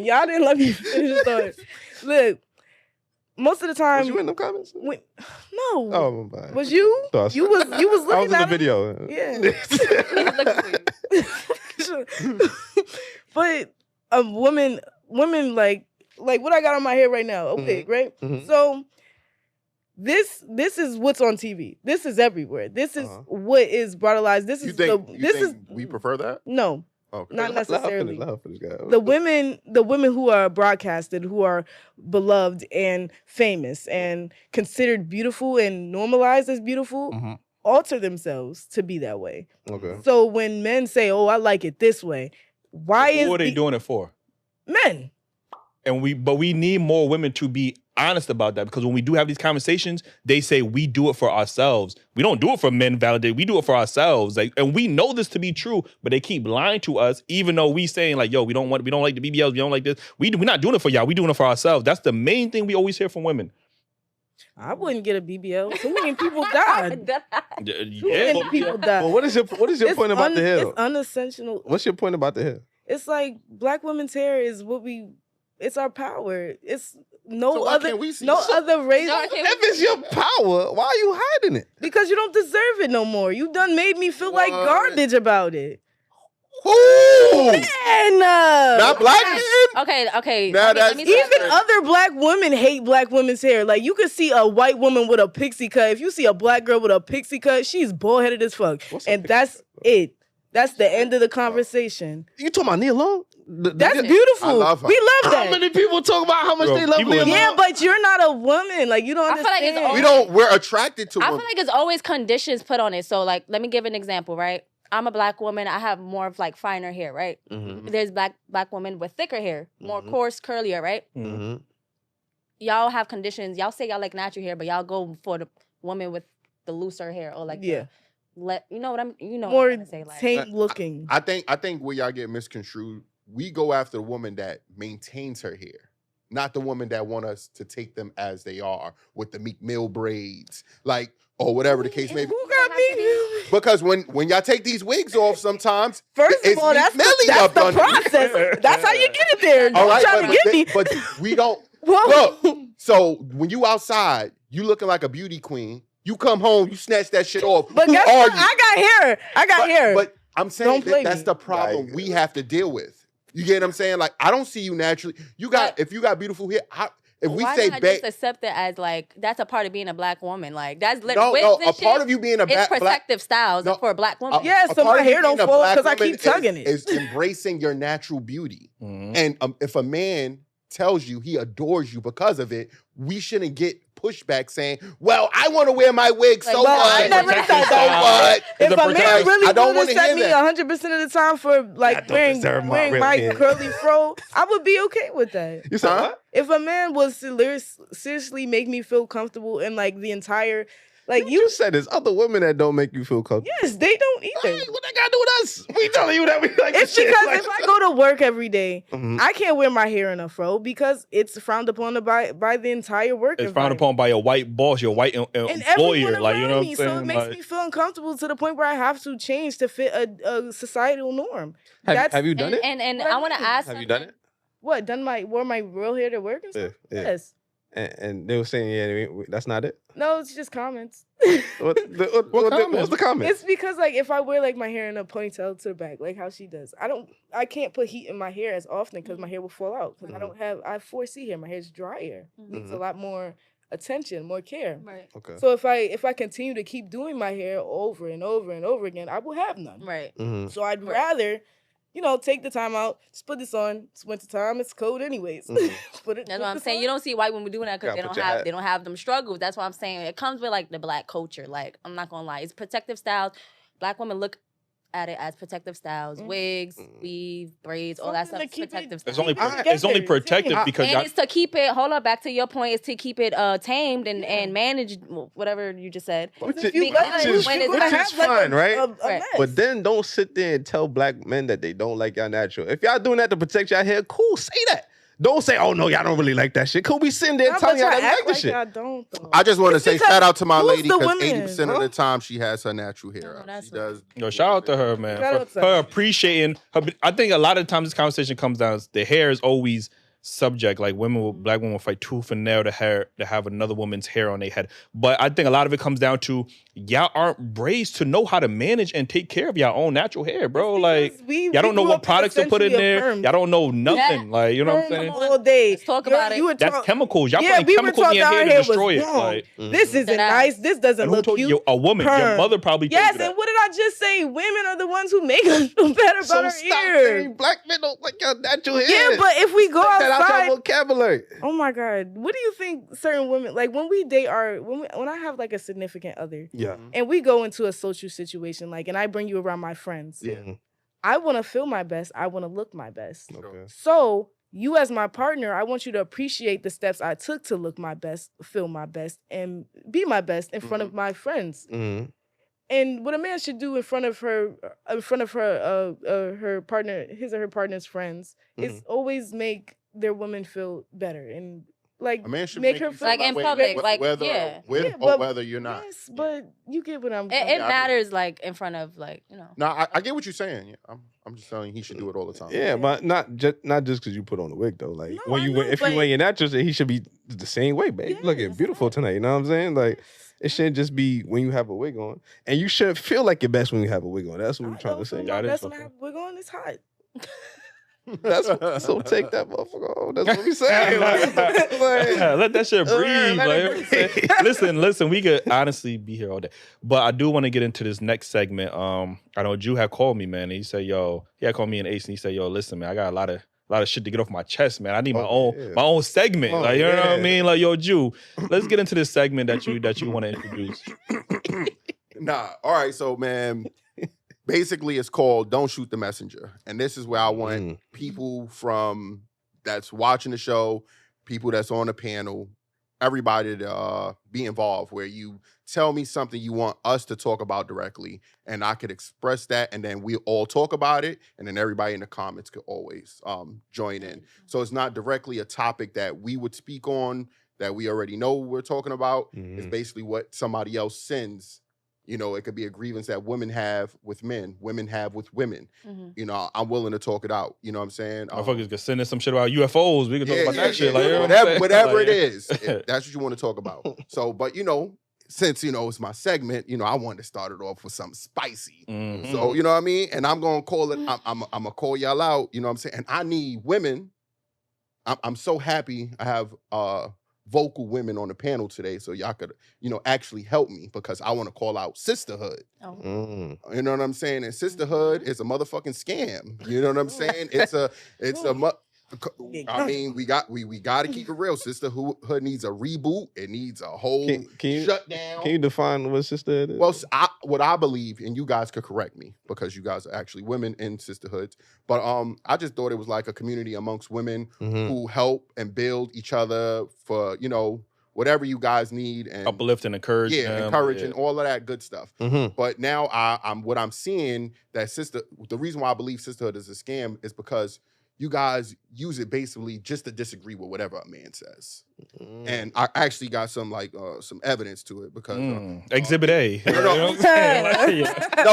Y'all didn't let me finish the thought. Look. Most of the time, was you in the comments? No. Oh my. Was you? You was looking I was in the at video. Yeah. But women like what I got on my head right now, a wig, right? So this is what's on TV. This is everywhere. This is what is brutalized. This is we prefer that? No. Okay. Not necessarily. The women who are broadcasted, who are beloved and famous and considered beautiful and normalized as beautiful, alter themselves to be that way. Okay. So when men say, "Oh, I like it this way," Why Who are they doing it for? Men? And we need more women to be honest about that, because when we do have these conversations, they say we do it for ourselves. We don't do it for men validate. We do it for ourselves. Like, and we know this to be true, but they keep lying to us, even though we saying like, yo, we don't like the BBLs, we don't like this. We're not doing it for y'all. We doing it for ourselves. That's the main thing we always hear from women. I wouldn't get a BBL. Too many people died. Too many people died. Well, what is your point about the hair? It's unessential. What's your point about the hair? It's like black women's hair is it's our power. It's no So other other race. If it's your power, why are you hiding it? Because you don't deserve it no more. You done made me feel like garbage about it. Who? And Not black men? Okay. Now let me that's- even other black women hate black women's hair. Like, you could see a white woman with a pixie cut. If you see a black girl with a pixie cut, she's bald-headed as fuck. And that's it. That's the end of the conversation. You talking about Nia Long? That's beautiful. I love her. We love that. How many people talk about how much they love Nia Long? Yeah, but you're not a woman. Like, you don't I feel like understand. it's We're attracted to I women. feel like it's always conditions put on it. So, like, let me give an example, right? I'm a black woman. I have more of like finer hair, right? Mm-hmm. There's black women with thicker hair, more coarse, curlier, right? Mm-hmm. Y'all have conditions. Y'all say y'all like natural hair, but y'all go for the woman with the looser hair or like you know what I'm more what I'm trying to say, like tame looking. I think where y'all get misconstrued, we go after the woman that maintains her hair, not the woman that want us to take them as they are with the Meek Mill braids, like, or whatever the case may be. Who got me? Because when y'all take these wigs off, sometimes First of it's all, that's Meek Millie the up underneath. process. That's how you get it there. All Don't right, try to get me. but we don't. Whoa. Look, so when you outside, you looking like a beauty queen. You come home, you snatch that shit off. But Who guess are what? you? I got hair. But I'm saying Don't play that's me. the problem we have to deal with. You get what I'm saying? Like, I don't see you naturally. If you got beautiful hair, if we why say not just accept it as like that's a part of being a black woman? Like that's a part of you being a it's black protective styles for a black woman. Yeah, so my hair don't fall because I keep tugging it. Is embracing your natural beauty. Mm-hmm. And if a man tells you he adores you because of it, we shouldn't get pushback saying, well, I want to wear my wig so much. I never said that. If a man really would accept me 100% of the time for like wearing my curly fro, I would be okay with that. You said what? If a man was to seriously make me feel comfortable and like the entire, like you said, there's other women that don't make you feel comfortable. Yes, they don't either. Hey, what they got to do with us? We telling you that we like it's this shit. because Like, if I go to work every day, I can't wear my hair in a fro because it's frowned upon by the entire work. It's frowned upon by your white boss, your white employer. Like, you know what I'm saying? So it makes me feel uncomfortable to the point where I have to change to fit a societal norm. Have you done it? And I want to ask. Have you done it? What? Wore my real hair to work and stuff? Yeah. Yes. And they were saying, yeah, that's not it. No, it's just comments. What's the comment? It's because like if I wear like my hair in a ponytail to the back, like how she does, I can't put heat in my hair as often because my hair will fall out. Because I have 4C hair. My hair's dry hair. Needs a lot more attention, more care. Right. Okay. So if I continue to keep doing my hair over and over and over again, I will have none. Right. So I'd rather, take the time out, just put this on. It's winter time. It's cold anyways. That's what I'm saying. You don't see white women doing that because they don't have them struggles. That's what I'm saying. It comes with like the black culture. Like, I'm not gonna lie, it's protective styles. Black women look at it as protective styles, wigs, weave, braids, all that stuff. It's protective styles. It's only protective because and it's to keep it. Hold up, back to your point. Is to keep it tamed and managed. Whatever you just said. Which is fine, right? But then don't sit there and tell black men that they don't like y'all natural. If y'all doing that to protect y'all hair, cool. Say that. Don't say, oh no, y'all don't really like that shit. Could we sitting there telling y'all that like the shit? I just want to say shout out to my lady because 80% of the time she has her natural hair out. She does. No, shout out to her, man. For her appreciating her. I think a lot of times this conversation comes down, the hair is always subject. Like black women will fight tooth and nail to have another woman's hair on their head. But I think a lot of it comes down to y'all aren't raised to know how to manage and take care of your own natural hair, bro. Like y'all don't know what products to put in there. Y'all don't know nothing. Yeah. Like, you know what I'm saying? All day. Let's talk about it. That's chemicals. Y'all putting chemicals in your hair to destroy it. Like, this isn't nice. This doesn't look cute. You, a woman, your mother probably told you that. And what did I just say? Women are the ones who make us feel better about our hair. Black men don't like your natural hair. Yeah, but if we go outside. Vocabulary. Oh my God. What do you think certain women, like when we date when I have like a significant other, and we go into a social situation, like, and I bring you around my friends, I want to feel my best. I want to look my best. Okay. So you as my partner, I want you to appreciate the steps I took to look my best, feel my best, and be my best in front of my friends. And what a man should do in front of her partner, his or her partner's friends, is always make their woman feel better and like A man should make her feel like in public, like whether or whether you're not. Yes, but you get what I'm. It matters, like in front of, like, you know. No, I get what you're saying. Yeah, I'm just telling you, he should do it all the time. Yeah, but not just because you put on the wig though. Like No, when I you know, if you wear your naturals, he should be the same way, babe. Yes, Looking beautiful tonight. You know what I'm saying? Like it shouldn't just be when you have a wig on, and you shouldn't feel like your best when you have a wig on. That's what we're trying to say. My best when I have a wig on, it's hot. So take that motherfucker off. That's what we saying. Like, let that shit breathe. let Like, listen, we could honestly be here all day. But I do want to get into this next segment. I know Jew had called me, man, and he said, yo, he had called me and Ace, and he said, yo, listen, man, I got a lot of shit to get off my chest, man. I need my own segment. Oh, like, you know what I mean? Like, yo, Jew, let's get into this segment that you want to introduce. Nah, all right, so man, basically it's called Don't Shoot the Messenger. And this is where I want people from that's watching the show, people that's on the panel, everybody to be involved, where you tell me something you want us to talk about directly, and I could express that, and then we all talk about it, and then everybody in the comments could always join in. So it's not directly a topic that we would speak on that we already know we're talking about. It's basically what somebody else sends. You know, it could be a grievance that women have with men, women have with women. You know, I'm willing to talk it out. You know what I'm saying? Motherfuckers could send us some shit about UFOs. We can talk about that shit. Like, you know whatever like, it is, if that's what you want to talk about. So, but you know, since you know it's my segment, you know, I wanted to start it off with something spicy. So, you know what I mean? And I'm gonna call it. I'm gonna call y'all out. You know what I'm saying? And I need women. I'm so happy I have vocal women on the panel today, so y'all could, you know, actually help me, because I want to call out Sisterhood. You know what I'm saying? And Sisterhood is a motherfucking scam. You know what I'm saying? I mean, we got to keep it real. Sisterhood needs a reboot. It needs a whole shutdown. Can you define what Sisterhood is? Well, what I believe, and you guys could correct me because you guys are actually women in sisterhoods, but I just thought it was like a community amongst women who help and build each other for, you know, whatever you guys need, and uplift and encourage. Encouraging all of that good stuff. But now I'm seeing that the reason why I believe Sisterhood is a scam is because you guys use it basically just to disagree with whatever a man says. And I actually got some some evidence to it, because Exhibit A. No,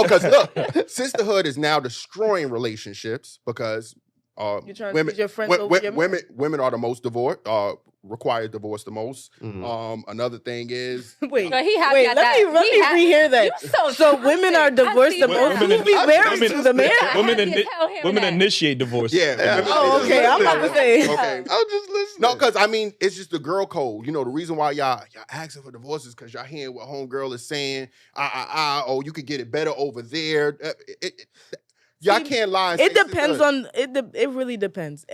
because look, Sisterhood is now destroying relationships because you're trying to get your friends over your men. Women are the most require divorce the most. Another thing is let me rehear that. So women are divorced the most. Who be married to the man? Women initiate divorce. Yeah. Oh, okay. I'm about to say. Okay. I'll just listen. No, because I mean, it's just the girl code. You know, the reason why y'all asking for divorces because y'all hearing what homegirl is saying. Oh, you could get it better over there. Y'all can't lie. It depends on it. It really depends.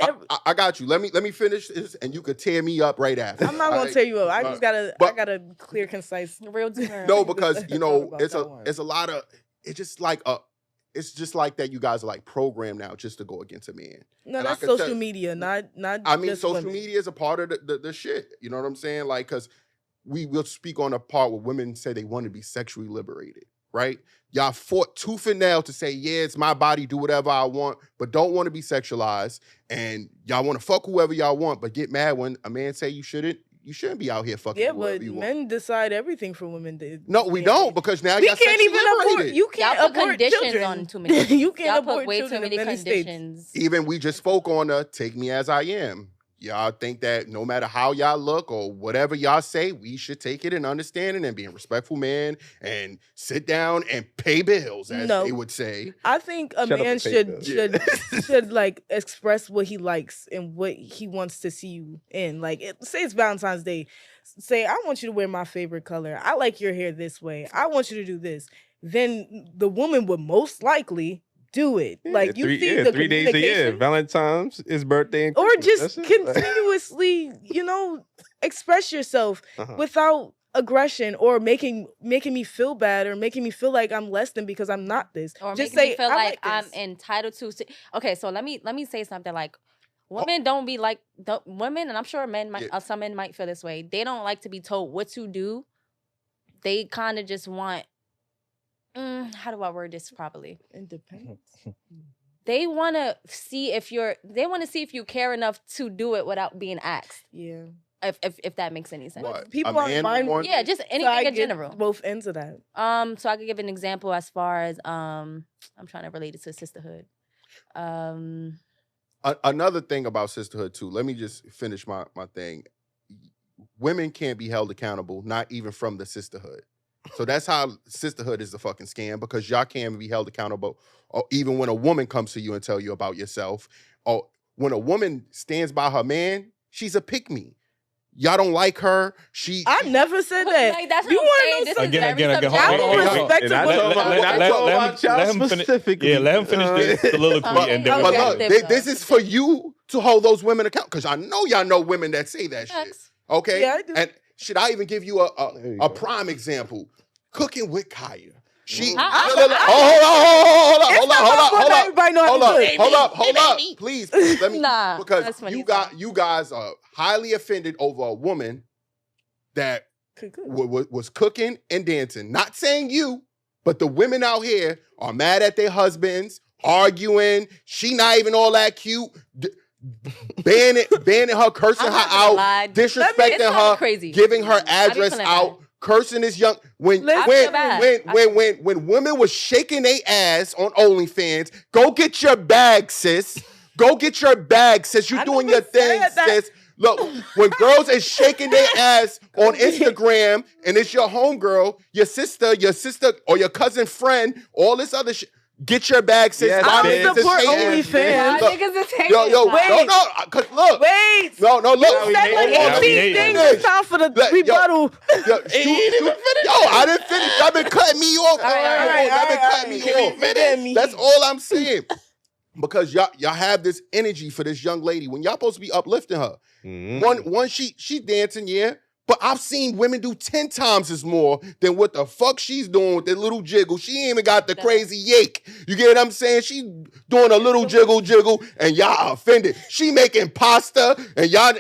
I got you. Let me finish this, and you could tear me up right after. I'm not gonna tear you up. I just gotta. I got a clear, concise, real term. No, because you know it's a lot of. It's just like that. You guys are like programmed now just to go against a man. No, and that's social media, not. I mean, social women. media is a part of the shit. You know what I'm saying? Like, because we will speak on a part where women say they want to be sexually liberated. Right? Y'all fought tooth and nail to say, yeah, it's my body, do whatever I want, but don't want to be sexualized. And y'all want to fuck whoever y'all want, but get mad when a man say you shouldn't be out here fucking whoever you want. Men decide everything for women. No, we don't, because now y'all can't even abort. You can't y'all put abort conditions children. on too many. You can't y'all abort put way too children many in conditions. States. Even we just spoke on Take Me As I Am. Y'all think that no matter how y'all look or whatever y'all say, we should take it and understand it and be a respectful man and sit down and pay bills, as they would say. I think a man should like express what he likes and what he wants to see you in. Like, say it's Valentine's Day. Say, I want you to wear my favorite color. I like your hair this way. I want you to do this. Then the woman would most likely do it. Like, you see the 3 days a year. Valentine's, his birthday, and or Christmas. just continuously, you know, express yourself without aggression or making me feel bad or making me feel like I'm less than because I'm not this. Or just making say me feel I like this. I'm entitled to. Okay, so let me say something like. Women don't be like women, and I'm sure men might. Some men might feel this way. They don't like to be told what to do. They kind of just want. How do I word this properly? Independence. They want to see if you're. They want to see if you care enough to do it without being asked. Yeah. If that makes any sense. What? People are fine. Yeah, just anything in general. Both ends of that. So I could give an example as far as I'm trying to relate it to sisterhood. Another thing about sisterhood too. Let me just finish my thing. Women can't be held accountable, not even from the sisterhood. So that's how sisterhood is a fucking scam, because y'all can't be held accountable, or even when a woman comes to you and tell you about yourself, or when a woman stands by her man, she's a pick-me. Y'all don't like her. I never said that. Like, that's you want to know. Again. Let him finish the soliloquy, and then. But look, this is for you to hold those women accountable, because I know y'all know women that say that shit. Okay, yeah, I do. And should I even give you a prime example? Cooking with Kaya. Hold up. Please, let me. Because you guys are highly offended over a woman that was cooking and dancing. Not saying you, but the women out here are mad at their husbands, arguing. She not even all that cute. Banning her, cursing her out, disrespecting her, crazy. Giving her address out. Cursing this young when women was shaking their ass on OnlyFans, go get your bag, sis. Go get your bag, sis. You doing your thing, sis. Look, when girls is shaking their ass on Instagram and it's your homegirl, your sister, or your cousin friend, all this other shit. Get your bag, sis. Yes, I support OnlyFans. Look. Wait. No, look. You said like 18 things. It's time for the rebuttal. I didn't finish. Y'all been cutting me off. Y'all been cutting me off. That's all I'm saying. Because y'all have this energy for this young lady when y'all supposed to be uplifting her. One she dancing, yeah. But I've seen women do 10 times as more than what the fuck she's doing with that little jiggle. She ain't even got the crazy yake. You get what I'm saying? She doing a little jiggle, and y'all offended. She making pasta, and y'all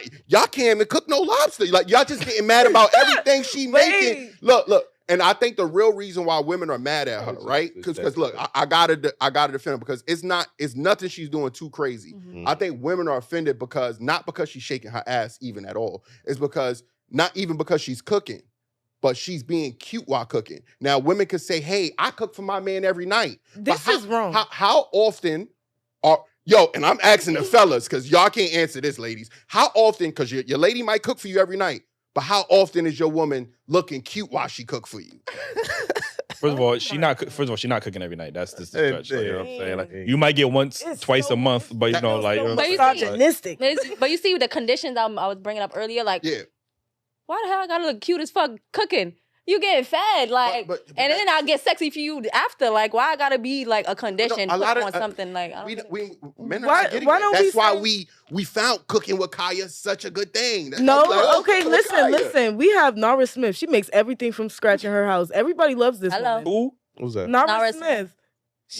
can't even cook no lobster. Like, y'all just getting mad about everything she making. Look. And I think the real reason why women are mad at her, right? Because look, I gotta defend her, because it's nothing she's doing too crazy. I think women are offended because not because she's shaking her ass even at all. It's because not even because she's cooking, but she's being cute while cooking. Now, women could say, hey, I cook for my man every night. This is wrong. How often and I'm asking the fellas, because y'all can't answer this, ladies. How often, because your lady might cook for you every night, but how often is your woman looking cute while she cook for you? First of all, she's not cooking every night. That's just the stretch. Like, you know what I'm saying? Like, you might get twice a month, but you know, like, misogynistic. But you see the conditions I was bringing up earlier, like, why the hell I gotta look cute as fuck cooking? You getting fed, like, but and then I'll get sexy for you after. Like, why I gotta be like a condition on something like? Men are not getting that. That's why we found cooking with Kaya such a good thing. Listen. We have Nara Smith. She makes everything from scratch in her house. Everybody loves this. Hello, who? Who's that? Nara Smith.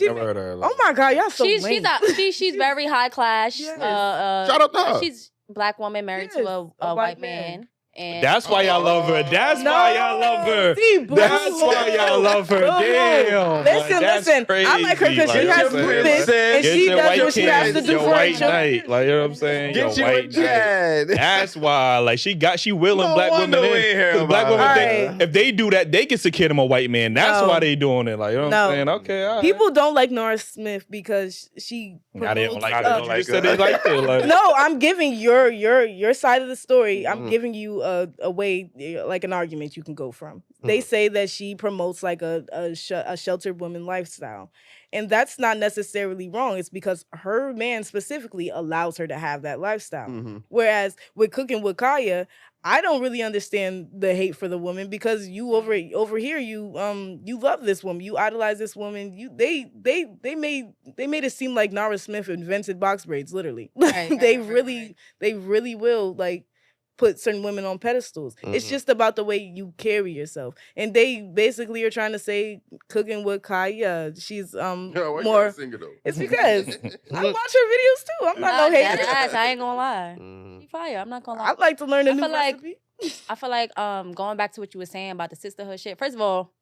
Never heard of her. Oh my God, y'all so lame. She's very high class. Shout out to her. She's a black woman married to a white man. And that's why y'all love her. That's why y'all love her. That's why y'all love her. Damn. Listen. I like her because she has movement and she does what she has to do for white knight. Like, you know what I'm saying? Get your white knight. That's why. Like, she willing black women in. Black women, if they do that, they can secure them a white man. That's why they doing it. Like, you know what I'm saying? Okay. All right. People don't like Nora Smith because she. I didn't like her. You said they liked her. No, I'm giving your side of the story. I'm giving you a way, like an argument you can go from. They say that she promotes like a sheltered woman lifestyle. And that's not necessarily wrong. It's because her man specifically allows her to have that lifestyle. Whereas with Cooking with Kaya, I don't really understand the hate for the woman, because you over here you love this woman, you idolize this woman. They made it seem like Nara Smith invented box braids, literally. They really will, like, put certain women on pedestals. It's just about the way you carry yourself. And they basically are trying to say cooking with Kaya, she's more. It's because I watch her videos too. I'm not no hater. I ain't gonna lie. She fire. I'm not gonna lie. I'd like to learn a new recipe. I feel like going back to what you were saying about the sisterhood shit. First of all,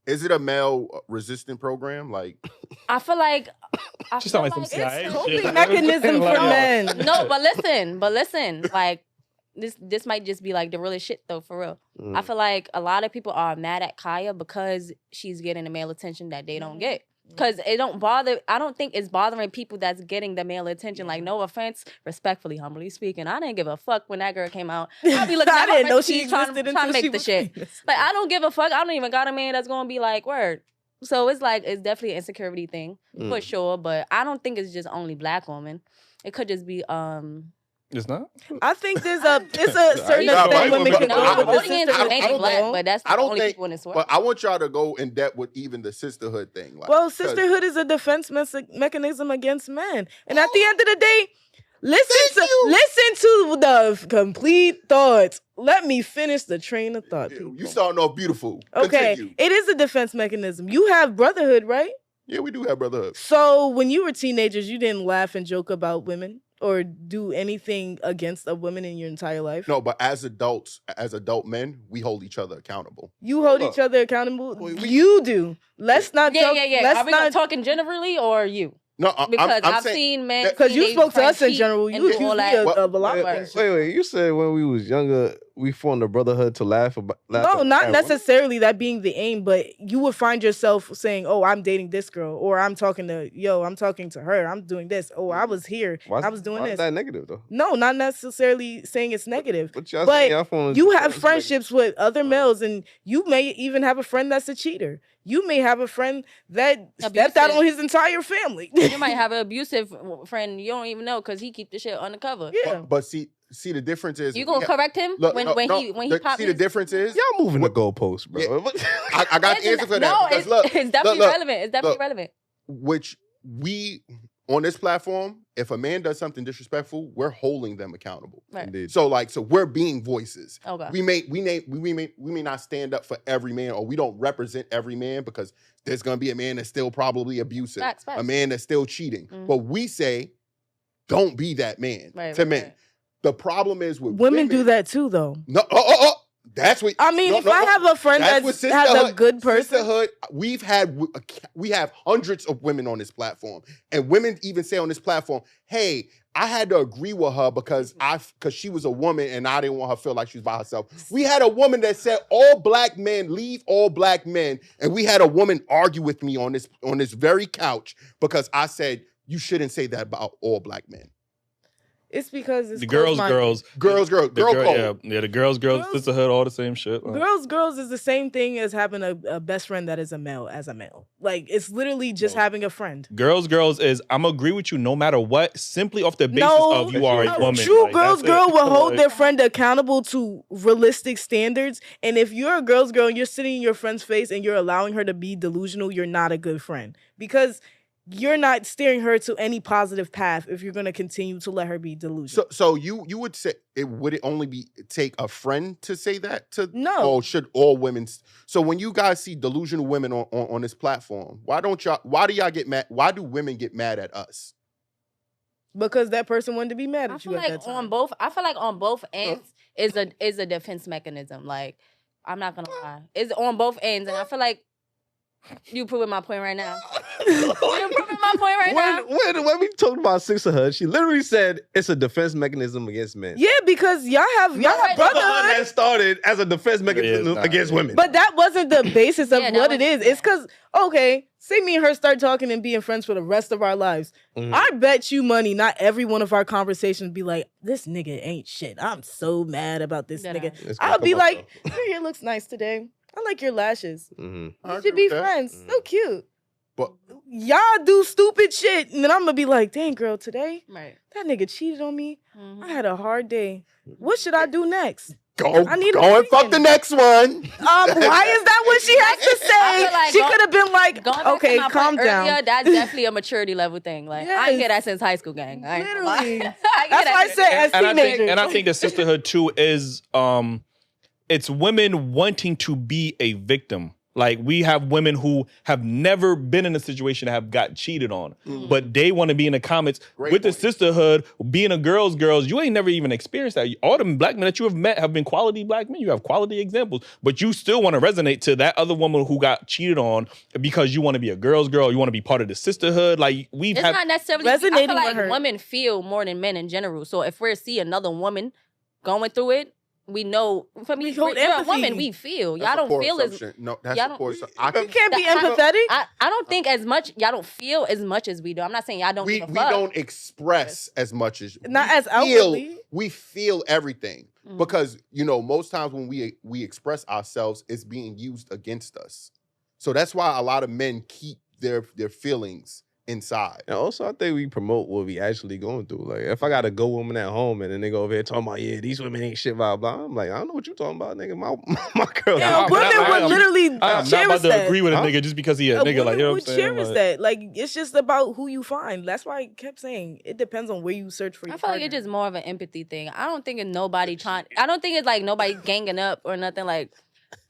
is it a male resistant program? Like, I feel like Just sound like some CIA it's shit. coping mechanism for men. No, but listen, like this might just be like the realest shit though, for real. I feel like a lot of people are mad at Kaya because she's getting the male attention that they don't get. Because it don't bother, I don't think it's bothering people that's getting the male attention. Like, no offense, respectfully, humbly speaking, I didn't give a fuck when that girl came out. I'll be looking at her know she trying to make the shit. Like, I don't give a fuck. I don't even got a man that's gonna be like, word. So it's like, it's definitely an insecurity thing, for sure. But I don't think it's just only black women. It could just be, It's not? I think it's a certain extent women can go with the sisterhood. Ain't black, but that's the only people in this world. But I want y'all to go in depth with even the sisterhood thing. Like, well, sisterhood is a defense mechanism against men. And at the end of the day, listen to the complete thoughts. Let me finish the train of thought, people. You starting off beautiful. Okay, Continue. it is a defense mechanism. You have brotherhood, right? Yeah, we do have brotherhood. So when you were teenagers, you didn't laugh and joke about women or do anything against a woman in your entire life? No, but as adults, as adult men, we hold each other accountable. You hold each other accountable? You do. Let's not talk. Are we not talking generally or you? No, because I'm I've saying, seen men. Because you spoke to us in general. You accused me of a lot of things. Wait. You said when we was younger, we formed a brotherhood to laugh about. No, not necessarily that being the aim, but you would find yourself saying, "Oh, I'm dating this girl," or "I'm talking to her. I'm doing this. Oh, I was here. I was doing this." Why is that negative though? No, not necessarily saying it's negative. But you have friendships with other males, and you may even have a friend that's a cheater. You may have a friend that stepped out on his entire family. You might have an abusive friend you don't even know because he keep the shit undercover. Yeah, but see the difference is you gonna correct him when he pops. See the difference is y'all moving the goalposts, bro. Yeah, I got the answer for that. No, because it's definitely relevant. It's definitely relevant. Which we on this platform, if a man does something disrespectful, we're holding them accountable. Right. Indeed. So we're being voices. Okay. We may not stand up for every man, or we don't represent every man because there's gonna be a man that's still probably abusive, Facts. a man that's still cheating. But we say, don't be that man to men. Right. The problem is with women do that too, though. No, that's what I mean. If I have a friend that has a good person, sisterhood, we have hundreds of women on this platform, and women even say on this platform, "Hey, I had to agree with her because she was a woman and I didn't want her to feel like she was by herself." We had a woman that said, "All black men leave all black men," and we had a woman argue with me on this very couch because I said you shouldn't say that about all black men. It's because it's the girls code. Yeah, the girls, sisterhood, all the same shit. Girls is the same thing as having a best friend that is a male as a male. Like, it's literally just having a friend. Girls is, I'm agree with you no matter what, simply off the basis of you are a woman. True girl will hold their friend accountable to realistic standards. And if you're a girl and you're sitting in your friend's face and you're allowing her to be delusional, you're not a good friend. Because you're not steering her to any positive path if you're going to continue to let her be delusional. So you would say would it only take a friend to say that to no? Or should all women? So when you guys see delusional women on this platform, why do y'all get mad? Why do women get mad at us? Because that person wanted to be mad at you at that time. I feel like on both ends is a defense mechanism. Like, I'm not gonna lie, it's on both ends, and I feel like. You proving my point right now. You proving my point right now. When we talked about sisterhood, she literally said it's a defense mechanism against men. Yeah, because y'all have brotherhood that started as a defense mechanism against women. But that wasn't the basis of what it is. It's because, say me and her start talking and being friends for the rest of our lives. Mm-hmm. I bet you money not every one of our conversations be like, this nigga ain't shit. I'm so mad about this nigga. I'll be like, your hair looks nice today. I like your lashes. Mm-hmm. You should be friends. Mm-hmm. So cute. But y'all do stupid shit. And then I'm going to be like, dang, girl, today, that nigga cheated on me. Mm-hmm. I had a hard day. What should I do next? Go and fuck the next one. Why is that what she has to say? like She could have been like, okay, calm down. Earlier, that's definitely a maturity level thing. Like, I ain't get that since high school, gang. Literally. That's why I said as teenagers. And I think the sisterhood too is it's women wanting to be a victim. Like, we have women who have never been in a situation that have got cheated on, but they want to be in the comments with the sisterhood, being a girls. You ain't never even experienced that. All the black men that you have met have been quality black men. You have quality examples, but you still want to resonate to that other woman who got cheated on because you want to be a girl. You want to be part of the sisterhood. Like, it's not necessarily resonating. I feel like women feel more than men in general. So if we see another woman going through it, we know. For me, you're a woman. We feel. Y'all don't feel as no. That's a poor assumption. You can't be empathetic. I don't think as much. Y'all don't feel as much as we do. I'm not saying y'all don't. We don't express as much as not as outwardly. We feel everything because most times when we express ourselves, it's being used against us. So that's why a lot of men keep their feelings inside. And also, I think we promote what we actually going through. Like, if I got a good woman at home and then they go over here talking about, these women ain't shit, blah, blah. I'm like, I don't know what you talking about, nigga. My girl. Yeah, women would literally I'm not about to agree with a nigga just because he a nigga. Like, you know what I'm saying? Cherish that. Like, it's just about who you find. That's why I kept saying it depends on where you search for your partner. I feel like it's just more of an empathy thing. I don't think it's nobody trying. I don't think it's like nobody ganging up or nothing like.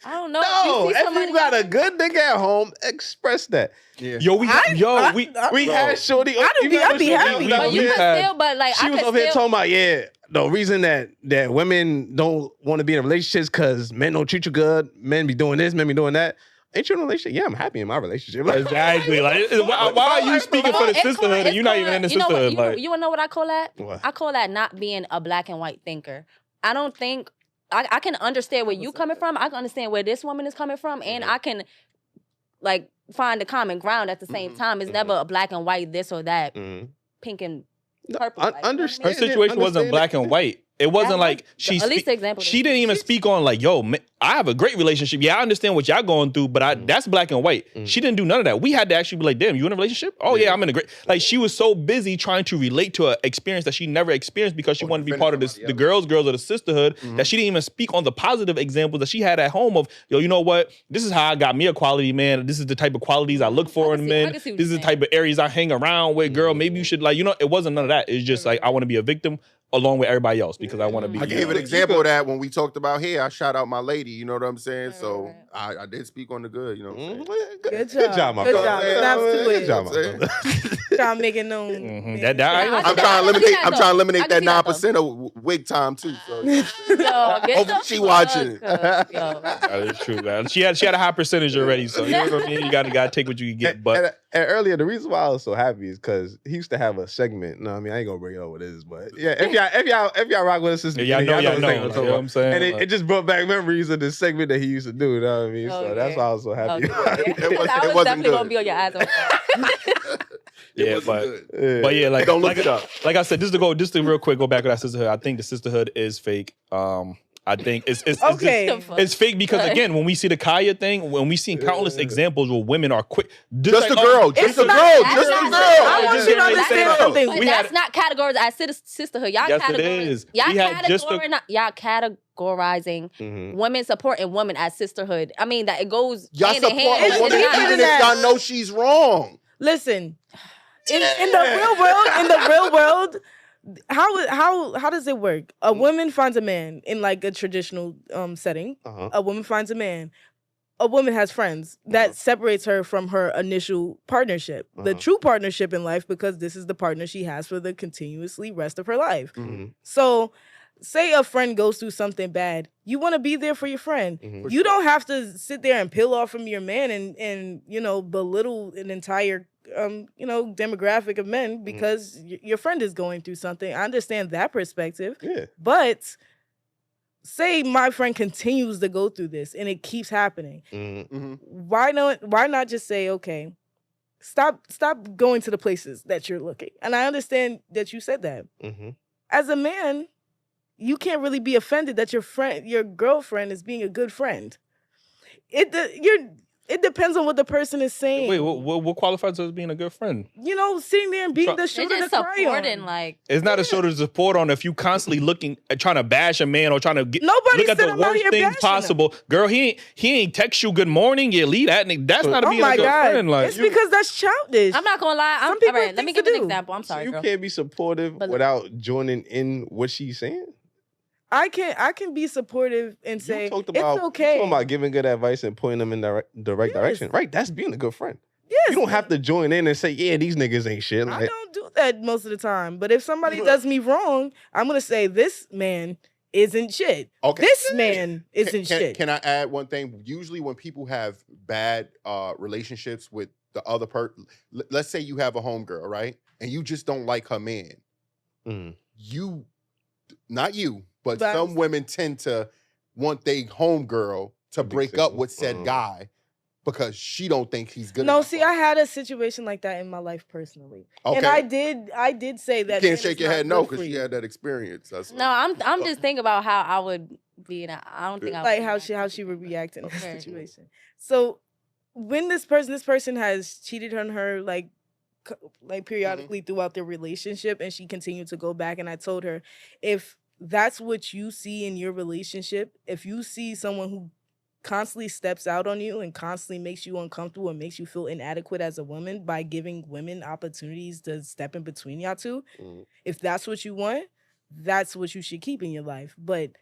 I don't know. No, if you got a good nigga at home, express that. Yeah. We had Shorty. I'd be happy. But you can still, but like, she was over here talking about, the reason that women don't want to be in relationships because men don't treat you good, men be doing this, men be doing that. Ain't you in a relationship? Yeah, I'm happy in my relationship. Exactly. Like, why are you speaking for the sisterhood and you're not even in the sisterhood? You wanna know what I call that? What? I call that not being a black and white thinker. I don't think I can understand where you coming from. I can understand where this woman is coming from, and I can like find a common ground at the same time. It's never a black and white, this or that, pink and purple. Her situation wasn't black and white. It wasn't like at least the example. She didn't even speak on like, yo, man, I have a great relationship. Yeah, I understand what y'all going through, but that's black and white. She didn't do none of that. We had to actually be like, damn, you in a relationship? Oh yeah, I'm in a great. Like, she was so busy trying to relate to an experience that she never experienced because she wanted to be part of the girls or the sisterhood that she didn't even speak on the positive examples that she had at home of, yo, you know what? This is how I got me a quality man. This is the type of qualities I look for in men. This is the type of areas I hang around with. Girl, maybe you should it wasn't none of that. It's just like, I want to be a victim along with everybody else because I want to be. I gave an example of that when we talked about hair. I shout out my lady, you know what I'm saying? So I did speak on the good, you know what I'm saying? Good job, my brother. Good job, my brother. Trying to make it known. I'm trying to eliminate that 9% of wig time too. So hopefully she watching it. That is true, man. She had a high percentage already, so you know what I mean? You gotta take what you can get. But and earlier, the reason why I was so happy is because he used to have a segment. No, I mean, I ain't gonna bring it up what it is, but yeah, if y'all rock with us, sister, y'all know what I'm saying. And it just brought back memories of the segment that he used to do. You know what I mean? So that's why I was so happy. I was definitely gonna be on your ass. But yeah, like don't look it up. Like I said, just to real quick go back to that sisterhood. I think the sisterhood is fake. I think it's fake because again, when we see the Kaya thing, when we see countless examples where women are quick, just a girl. I want you to understand something. That's not categorized as sisterhood. Y'all categorizing women supporting women as sisterhood. I mean that it goes hand in hand. Even if y'all know she's wrong. Listen, in the real world. How does it work? A woman finds a man in like a traditional setting. A woman finds a man. A woman has friends. That separates her from her initial partnership. The true partnership in life, because this is the partner she has for the continuously rest of her life. So say a friend goes through something bad. You want to be there for your friend. You don't have to sit there and peel off from your man and belittle an entire demographic of men because your friend is going through something. I understand that perspective. Yeah. But say my friend continues to go through this and it keeps happening. Why not just say, okay, stop going to the places that you're looking. And I understand that you said that. As a man, you can't really be offended that your girlfriend is being a good friend. It depends on what the person is saying. Wait, what qualifies as being a good friend? You know, sitting there and being the shoulder to cry on. Like, it's not a shoulder to support on if you constantly looking at trying to bash a man or trying to look at the worst things possible. Girl, he ain't text you good morning. You leave that nigga. That's not being a good friend. Like, it's because that's childish. I'm not gonna lie. All right, let me give an example. I'm sorry, you girl. can't be supportive without joining in what she's saying. I can be supportive and say it's okay. You talking about giving good advice and pointing them in the right direction, right? That's being a good friend. Yes. You don't have to join in and say, yeah, these niggas ain't shit. I don't do that most of the time. But if somebody does me wrong, I'm gonna say this man isn't shit. Okay. This man isn't shit. Can I add one thing? Usually when people have bad relationships with the other person, let's say you have a homegirl, right? And you just don't like her man. Not you, but some women tend to want their homegirl to break up with said guy because she don't think he's good enough. No, see, I had a situation like that in my life personally. Okay. And I did say that. You can't shake your head no because she had that experience. No, I'm just thinking about how I would be in I don't think I like how she would react in that situation. So when this person has cheated on her like periodically throughout their relationship and she continued to go back, and I told her, if that's what you see in your relationship, if you see someone who constantly steps out on you and constantly makes you uncomfortable and makes you feel inadequate as a woman by giving women opportunities to step in between y'all two, if that's what you want, that's what you should keep in your life. But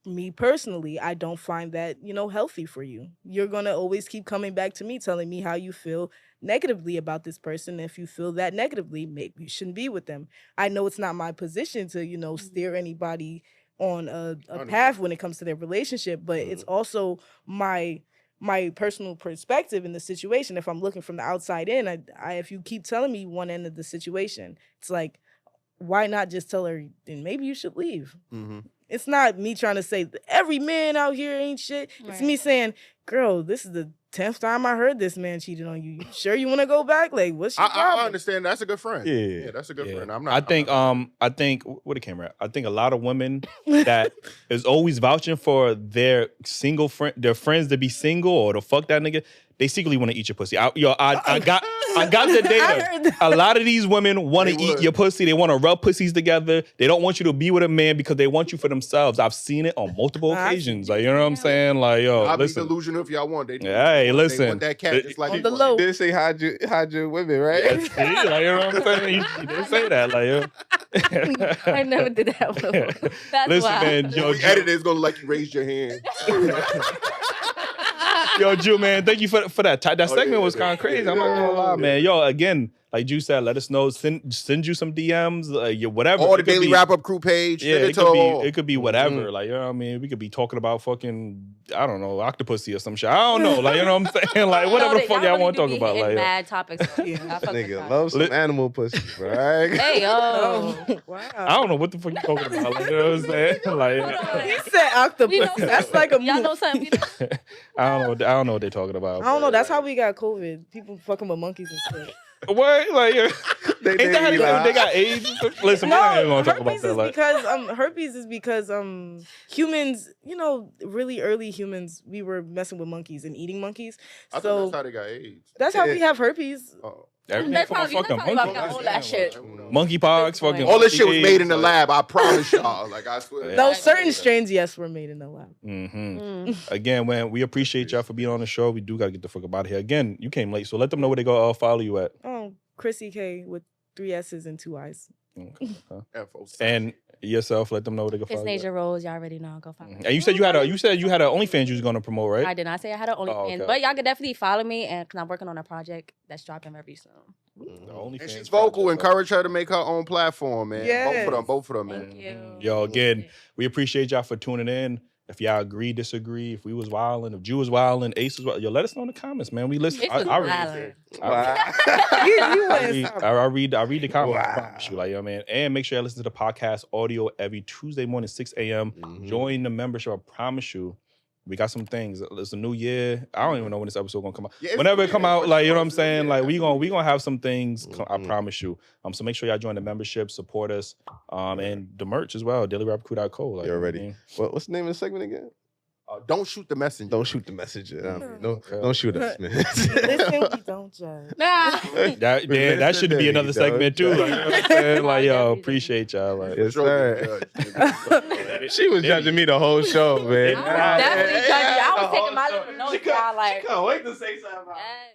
me personally, I don't find that, healthy for you. You're going to always keep coming back to me, telling me how you feel negatively about this person. If you feel that negatively, maybe you shouldn't be with them. I know it's not my position to, steer anybody on a path when it comes to their relationship, but it's also my personal perspective in the situation. If I'm looking from the outside in, if you keep telling me one end of the situation, it's like, why not just tell her, then maybe you should leave? It's not me trying to say every man out here ain't shit. Right. It's me saying, girl, this is the 10th time I heard this man cheated on you. You sure you want to go back? Like, what's your problem? I understand. That's a good friend. Yeah, that's a good friend. I think where the camera at? I think a lot of women that is always vouching for their single friend, their friends to be single or to fuck that nigga, they secretly want to eat your pussy. I got the data. A lot of these women want to eat your pussy. They want to rub pussies together. They don't want you to be with a man because they want you for themselves. I've seen it on multiple occasions. Like, you know what I'm saying? Like, yo, I'll listen. be delusional if y'all want. Hey, listen. They want that cat just like on the low. They say hide your women, right? Like, you know what I'm saying? They say that, like, yo. I never did that before. That's listen, wild. man, yo, the editor's gonna like you raise your hand. Yo, Jew, man, thank you for that. That segment was kind of crazy. I'm not gonna lie, man. Yo, again, like Jew said, let us know. Send you some DMs, whatever. Or the Daily Wrap-Up Crew page. Yeah, it could be whatever. Like, you know what I mean? We could be talking about fucking, I don't know, octopussy or some shit. I don't know. Like, you know what I'm saying? Like, whatever the fuck y'all want to talk about. Like, mad topics. Nigga love some animal pussy, right? Hey, yo. Wow. I don't know what the fuck you talking about. Like, you know what I'm saying? Like, He said octopus. That's like a y'all move. know something? I don't know what they're talking about. I don't know. That's how we got COVID. People fucking with monkeys and shit. What? Like, ain't that how they got AIDS? Listen, we're not even gonna talk about that. Herpes is because humans, really early humans, we were messing with monkeys and eating monkeys. I thought that's how they got AIDS. That's how we have herpes. Oh. That's how all that shit. Monkeypox, fucking. All this shit was made in the lab. I promise y'all. Like, I swear. Yeah. Those certain strains, yes, were made in the lab. Again, man, we appreciate y'all for being on the show. We do gotta get the fuck out of here. Again, you came late, so let them know where they go follow you at. Oh, Chrissy K with 3 S's and 2 I's. Okay. And yourself, let them know where they go follow It's you. Nasia Rose. Y'all already know. Go follow me. And you said you had a OnlyFans you was gonna promote, right? I did not say I had an OnlyFans, okay. but y'all could definitely follow me, and because I'm working on a project that's dropping very soon. And she's vocal. Encourage her to make her own platform, man. Yes. Both of them, man. Thank you. Yo, again, we appreciate y'all for tuning in. If y'all agree, disagree, if we was wilding, if Jew was wilding, Ace was wilding, yo, let us know in the comments, man. We listen. I read the comments. I promise you, like, yo, man. And make sure you listen to the podcast audio every Tuesday morning, 6 a.m. Join the membership. I promise you. We got some things. It's a new year. I don't even know when this episode gonna come out. Yeah, whenever it come out, like, you know what I'm saying? Like, we gonna have some things. I promise you. So make sure y'all join the membership, support us, and the merch as well. Dailyrapupcrew.co. Like, You're ready. What's the name of the segment again? Don't shoot the messenger. Don't shoot the messenger. Don't shoot us, man. Listen, we don't judge. That should be another segment too. Like, you know what I'm saying? Like, yo, appreciate y'all. Like, Yes, sir. She was judging me the whole show, man. I was definitely judging you. I was taking my little notes, y'all. Like, She can't wait to say something about it.